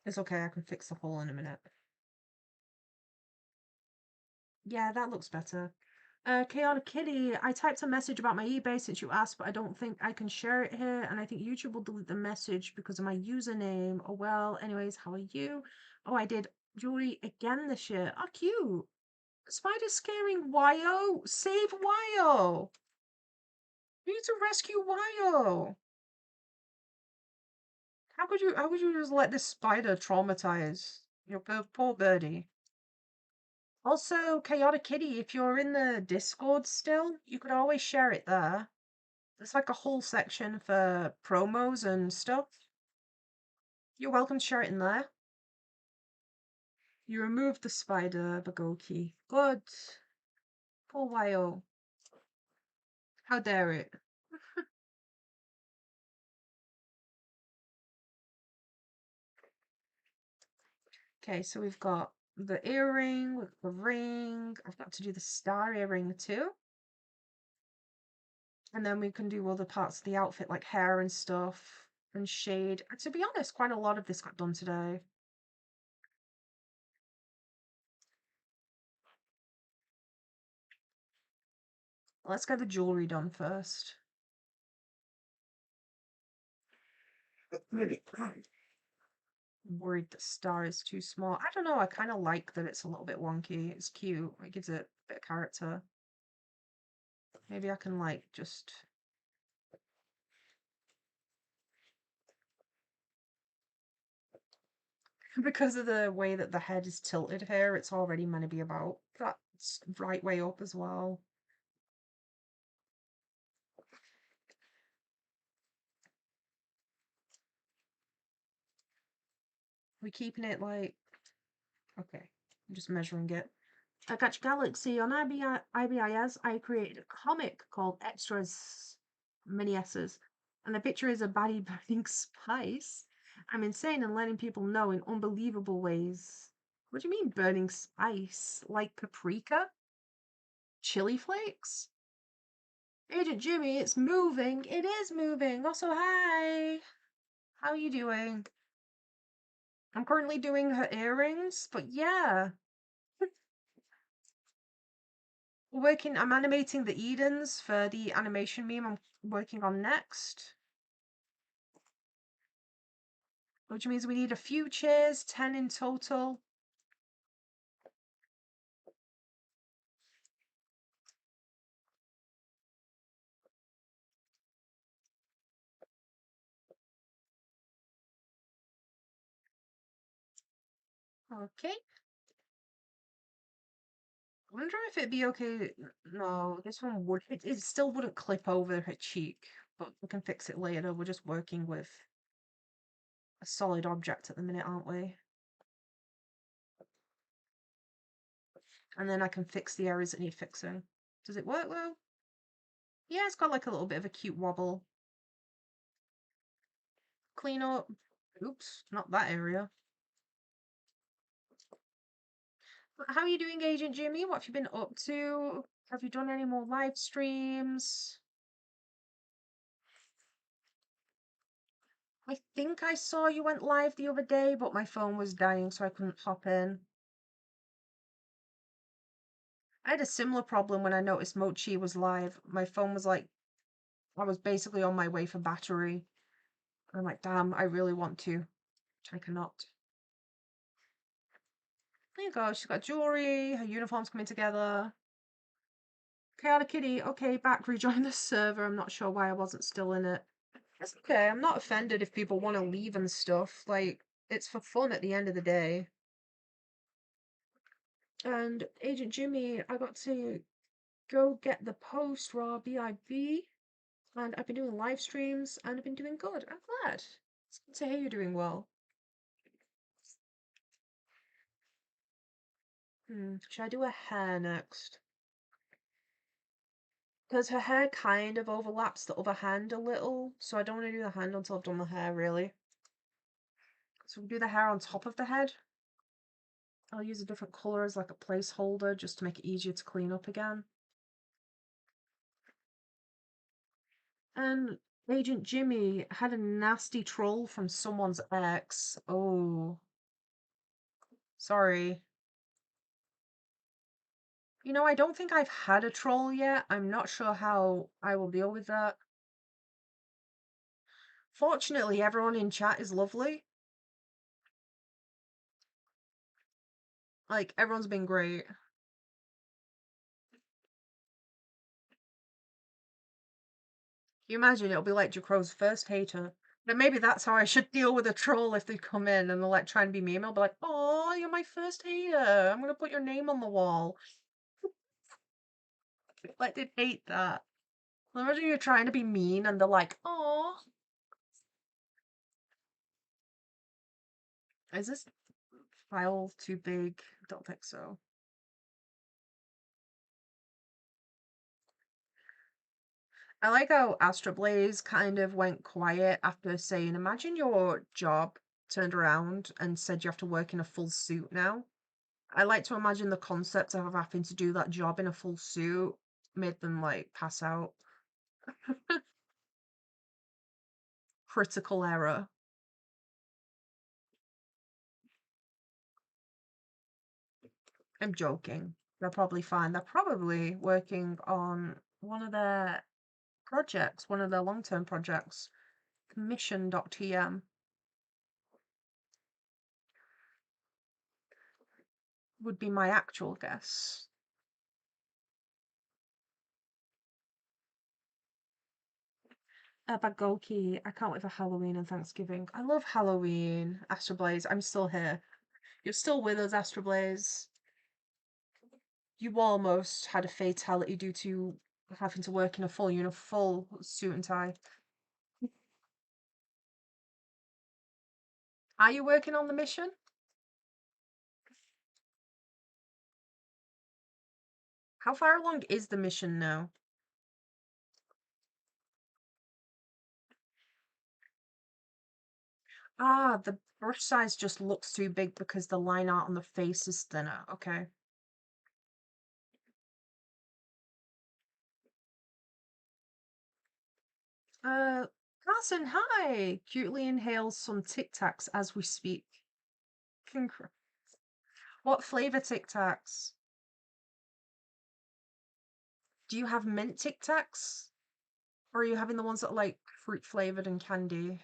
It's okay, I can fix the hole in a minute. Yeah, that looks better. Chaotic Kitty, I typed a message about my eBay since you asked, but I don't think I can share it here, and I think YouTube will delete the message because of my username. Oh well, anyways, how are you? Oh, I did jewelry again this year. Oh, cute. Spider scaring Wyo. Save Wyo. You need to rescue Wyo. How could you just let this spider traumatize your poor birdie? Also, Chaotic Kitty, if you're in the Discord still, you could always share it there. There's like a whole section for promos and stuff. You're welcome to share it in there. You removed the spider, Bagoki. Good. Poor Wyo. How dare it? Okay, so we've got the earring, with the ring. I've got to do the star earring too. And then we can do other parts of the outfit like hair and stuff and shade. And to be honest, quite a lot of this got done today. Let's get the jewelry done first. I'm worried the star is too small. I don't know, I kind of like that it's a little bit wonky. It's cute. It gives it a bit of character. Maybe I can like just because of the way that the head is tilted here, it's already meant to be about that right way up as well. We're keeping it like okay. I'm just measuring it. I got Galaxy on IBIS. I created a comic called Extras Mini S's, and the picture is a baddie burning spice. I'm insane and letting people know in unbelievable ways. What do you mean burning spice? Like paprika? Chili flakes? Agent Jimmy, it's moving. It is moving. Also, hi. How are you doing? I'm currently doing her earrings, but yeah. I'm animating the Edens for the animation meme I'm working on next. Which means we need a few chairs, 10 in total. Okay. I wonder if it'd be okay. No, this one would. It still wouldn't clip over her cheek, but we can fix it later. We're just working with a solid object at the minute, aren't we? And then I can fix the areas that need fixing. Does it work though? Yeah, it's got like a little bit of a cute wobble. Clean up. Oops, not that area. How are you doing, Agent Jimmy? What have you been up to? Have you done any more live streams? I think I saw you went live the other day, but my phone was dying, so I couldn't hop in. I had a similar problem when I noticed Mochi was live. My phone was like, I was basically on my way for battery. I'm like, damn, I really want to. I cannot. There you go. She's got jewelry. Her uniform's coming together. Chaotic Kitty. Okay, back. Rejoin the server. I'm not sure why I wasn't still in it. It's okay. I'm not offended if people want to leave and stuff. Like, it's for fun at the end of the day. And Agent Jimmy, I got to go get the post raw BIB, and I've been doing live streams and I've been doing good. I'm glad. It's good to hear you're doing well. Should I do her hair next? Because her hair kind of overlaps the other hand a little, so I don't want to do the hand until I've done the hair, really. So we'll do the hair on top of the head. I'll use a different colour as like a placeholder just to make it easier to clean up again. And Agent Jimmy had a nasty troll from someone's ex. Oh, sorry. You know, I don't think I've had a troll yet. I'm not sure how I will deal with that. Fortunately, everyone in chat is lovely. Like, everyone's been great. Can you imagine? It'll be like Jcrow's first hater. But maybe that's how I should deal with a troll if they come in and they're like trying to be mean. I'll be like, oh, Oh, you're my first hater. I'm gonna put your name on the wall. I did hate that. Imagine you're trying to be mean and they're like, oh. Is this file too big? Don't think so. I like how Astra Blaze kind of went quiet after saying, imagine your job turned around and said you have to work in a full suit now. I like to imagine the concept of having to do that job in a full suit made them like pass out. Critical error. I'm joking. They're probably fine. They're probably working on one of their projects, one of their long-term projects. Mission.tm would be my actual guess. Bagoki, I can't wait for Halloween and Thanksgiving. I love Halloween. Astro Blaze, I'm still here. You're still with us, Astro Blaze. You almost had a fatality due to having to work in a full suit and tie. Are you working on the mission? How far along is the mission now? Ah, the brush size just looks too big because the line art on the face is thinner. Okay. Uh, Carson, hi! Cutely inhales some Tic Tacs as we speak. What flavor Tic Tacs? Do you have mint Tic Tacs? Or are you having the ones that are like fruit flavored and candy?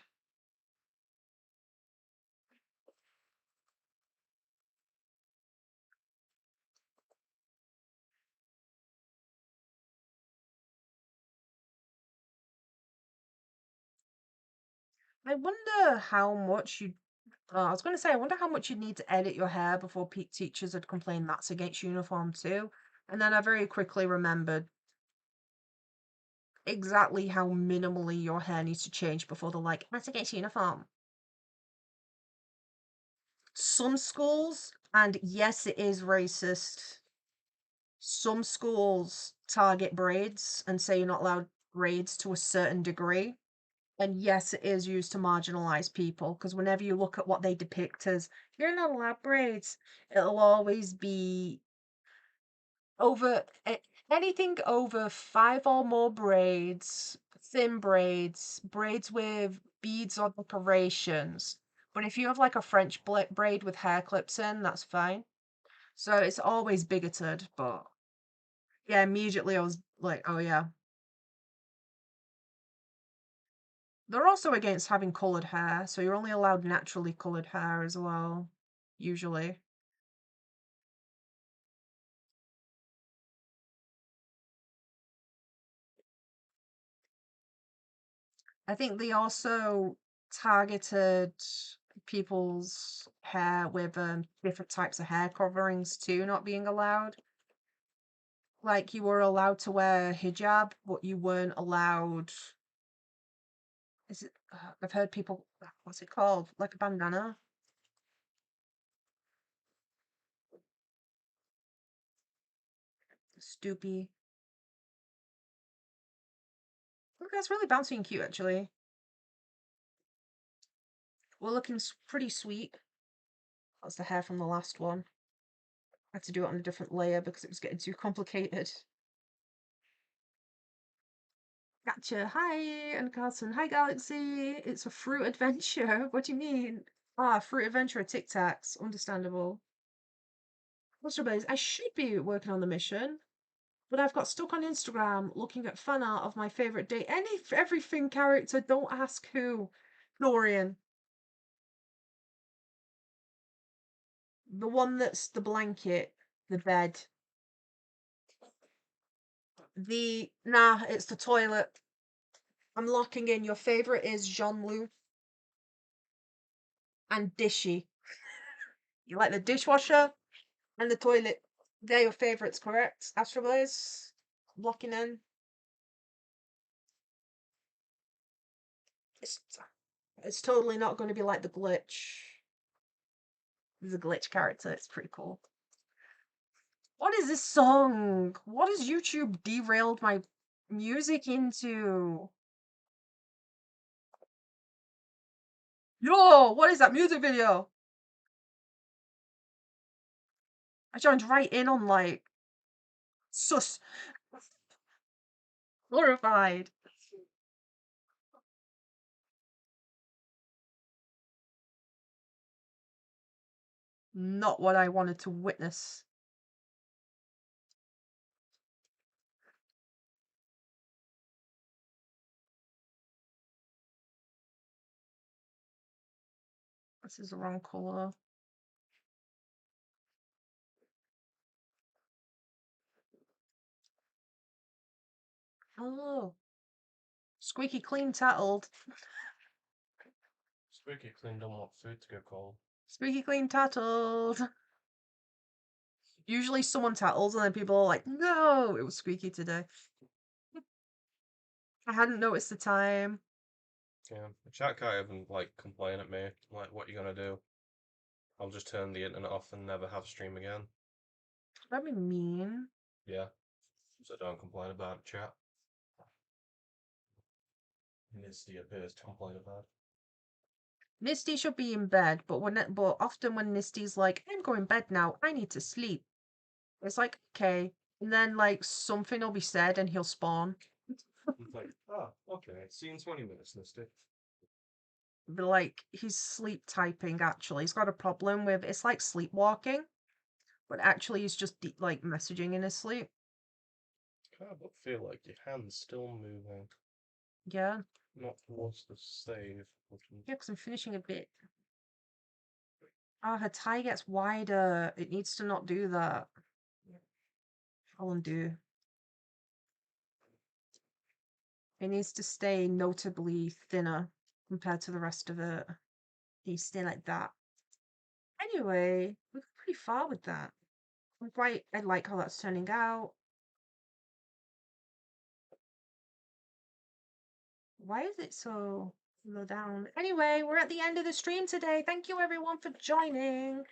I wonder how much you. I was going to say, I wonder how much you'd need to edit your hair before teachers would complain that's against uniform too. And then I very quickly remembered exactly how minimally your hair needs to change before they're like, that's against uniform. Some schools, and yes, it is racist, some schools target braids and say you're not allowed braids to a certain degree. And yes, it is used to marginalize people because whenever you look at what they depict as, you're not allowed braids, it'll always be over anything over five or more braids, thin braids, braids with beads or decorations. But if you have like a French braid with hair clips in, that's fine. So it's always bigoted, but yeah, immediately I was like, oh yeah. They're also against having coloured hair, so you're only allowed naturally coloured hair as well, usually. I think they also targeted people's hair with different types of hair coverings too, not being allowed. Like you were allowed to wear hijab, but you weren't allowed. Is it? I've heard people. What's it called? Like a bandana. Stoopy. Look, that's really bouncy and cute, actually. We're looking pretty sweet. That's the hair from the last one. I had to do it on a different layer because it was getting too complicated. Gotcha. Hi, and Carlton. Hi, Galaxy. It's a fruit adventure. What do you mean? Ah, fruit adventure Tic Tacs. Understandable. Monster Blaze, I should be working on the mission, but I've got stuck on Instagram looking at fan art of my favorite day. Everything character. Don't ask who. Florian, the one that's the blanket, the bed. The nah, it's the toilet. I'm locking in. Your favorite is Jean Luc and Dishy. You like the dishwasher and the toilet. They're your favourites, correct? Astro Blaze? Locking in. It's, it's totally not going to be like the glitch. There's a glitch character. It's pretty cool. What is this song? What has YouTube derailed my music into? Yo, what is that music video? I joined right in on like sus horrified. Not what I wanted to witness. This is the wrong color. Oh, squeaky clean tattled. Squeaky clean don't want food to go cold. Squeaky clean tattled. Usually someone tattles and then people are like, no, it was squeaky today. I hadn't noticed the time. Yeah, the chat can't even like complain at me. Like, what you gonna do? I'll just turn the internet off and never have stream again. That'd be mean. Yeah, so don't complain about it, chat. Misty appears to complain about it. Misty should be in bed, but often when Misty's like, I'm going bed now, I need to sleep. It's like, okay. And then like something will be said and he'll spawn. It's like, oh, okay, see you in 20 minutes, Misty. But like he's sleep typing actually. He's got a problem with it's like sleepwalking, but actually he's just like messaging in his sleep. Can't but feel like your hand's still moving. Yeah. Not towards the save button. Yeah, because I'm finishing a bit. Oh, her tie gets wider. It needs to not do that. I'll undo. It needs to stay notably thinner compared to the rest of it. It needs to stay like that. Anyway, we've got pretty far with that. I like how that's turning out. Why is it so low down? Anyway, we're at the end of the stream today. Thank you everyone for joining.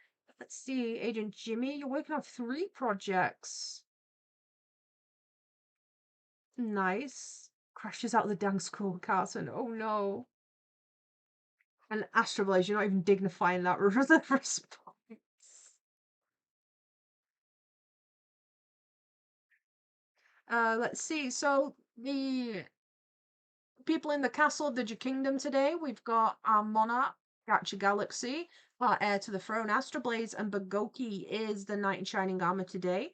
Let's see, Agent Jimmy, you're working on 3 projects. Nice. Crashes out the dang school, Carson. Oh no. And Astroblaze, you're not even dignifying that response. Let's see. So the people in the castle of the Kingdom today, we've got our monarch, Gacha Galaxy, our heir to the throne, Astroblaze, and Bagoki is the knight in shining armor today.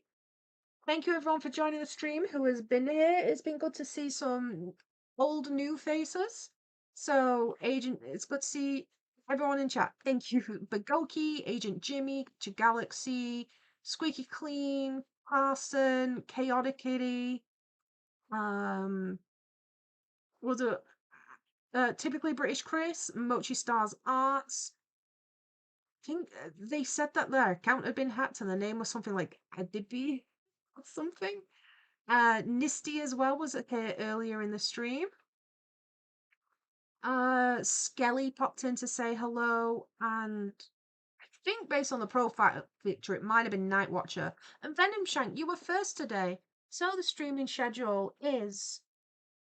Thank you everyone for joining the stream who has been here. It's been good to see some old new faces. So Agent, it's good to see everyone in chat. Thank you, Bagoki, Agent Jimmy, Galaxy, Squeaky Clean, Carson, Chaotic Kitty, was it typically British Chris, Mochi Stars Arts. I think they said that their account had been hacked and the name was something like Adibi or something. Nisty as well was here earlier in the stream. Skelly popped in to say hello, and I think based on the profile picture, it might have been Night Watcher. And Venom Shank, you were first today. So the streaming schedule is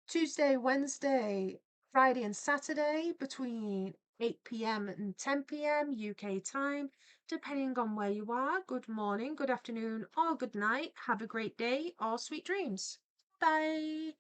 Tuesday, Wednesday, Friday, and Saturday between 8 p.m. and 10 p.m. UK time, depending on where you are. Good morning, good afternoon, or good night. Have a great day or sweet dreams. Bye.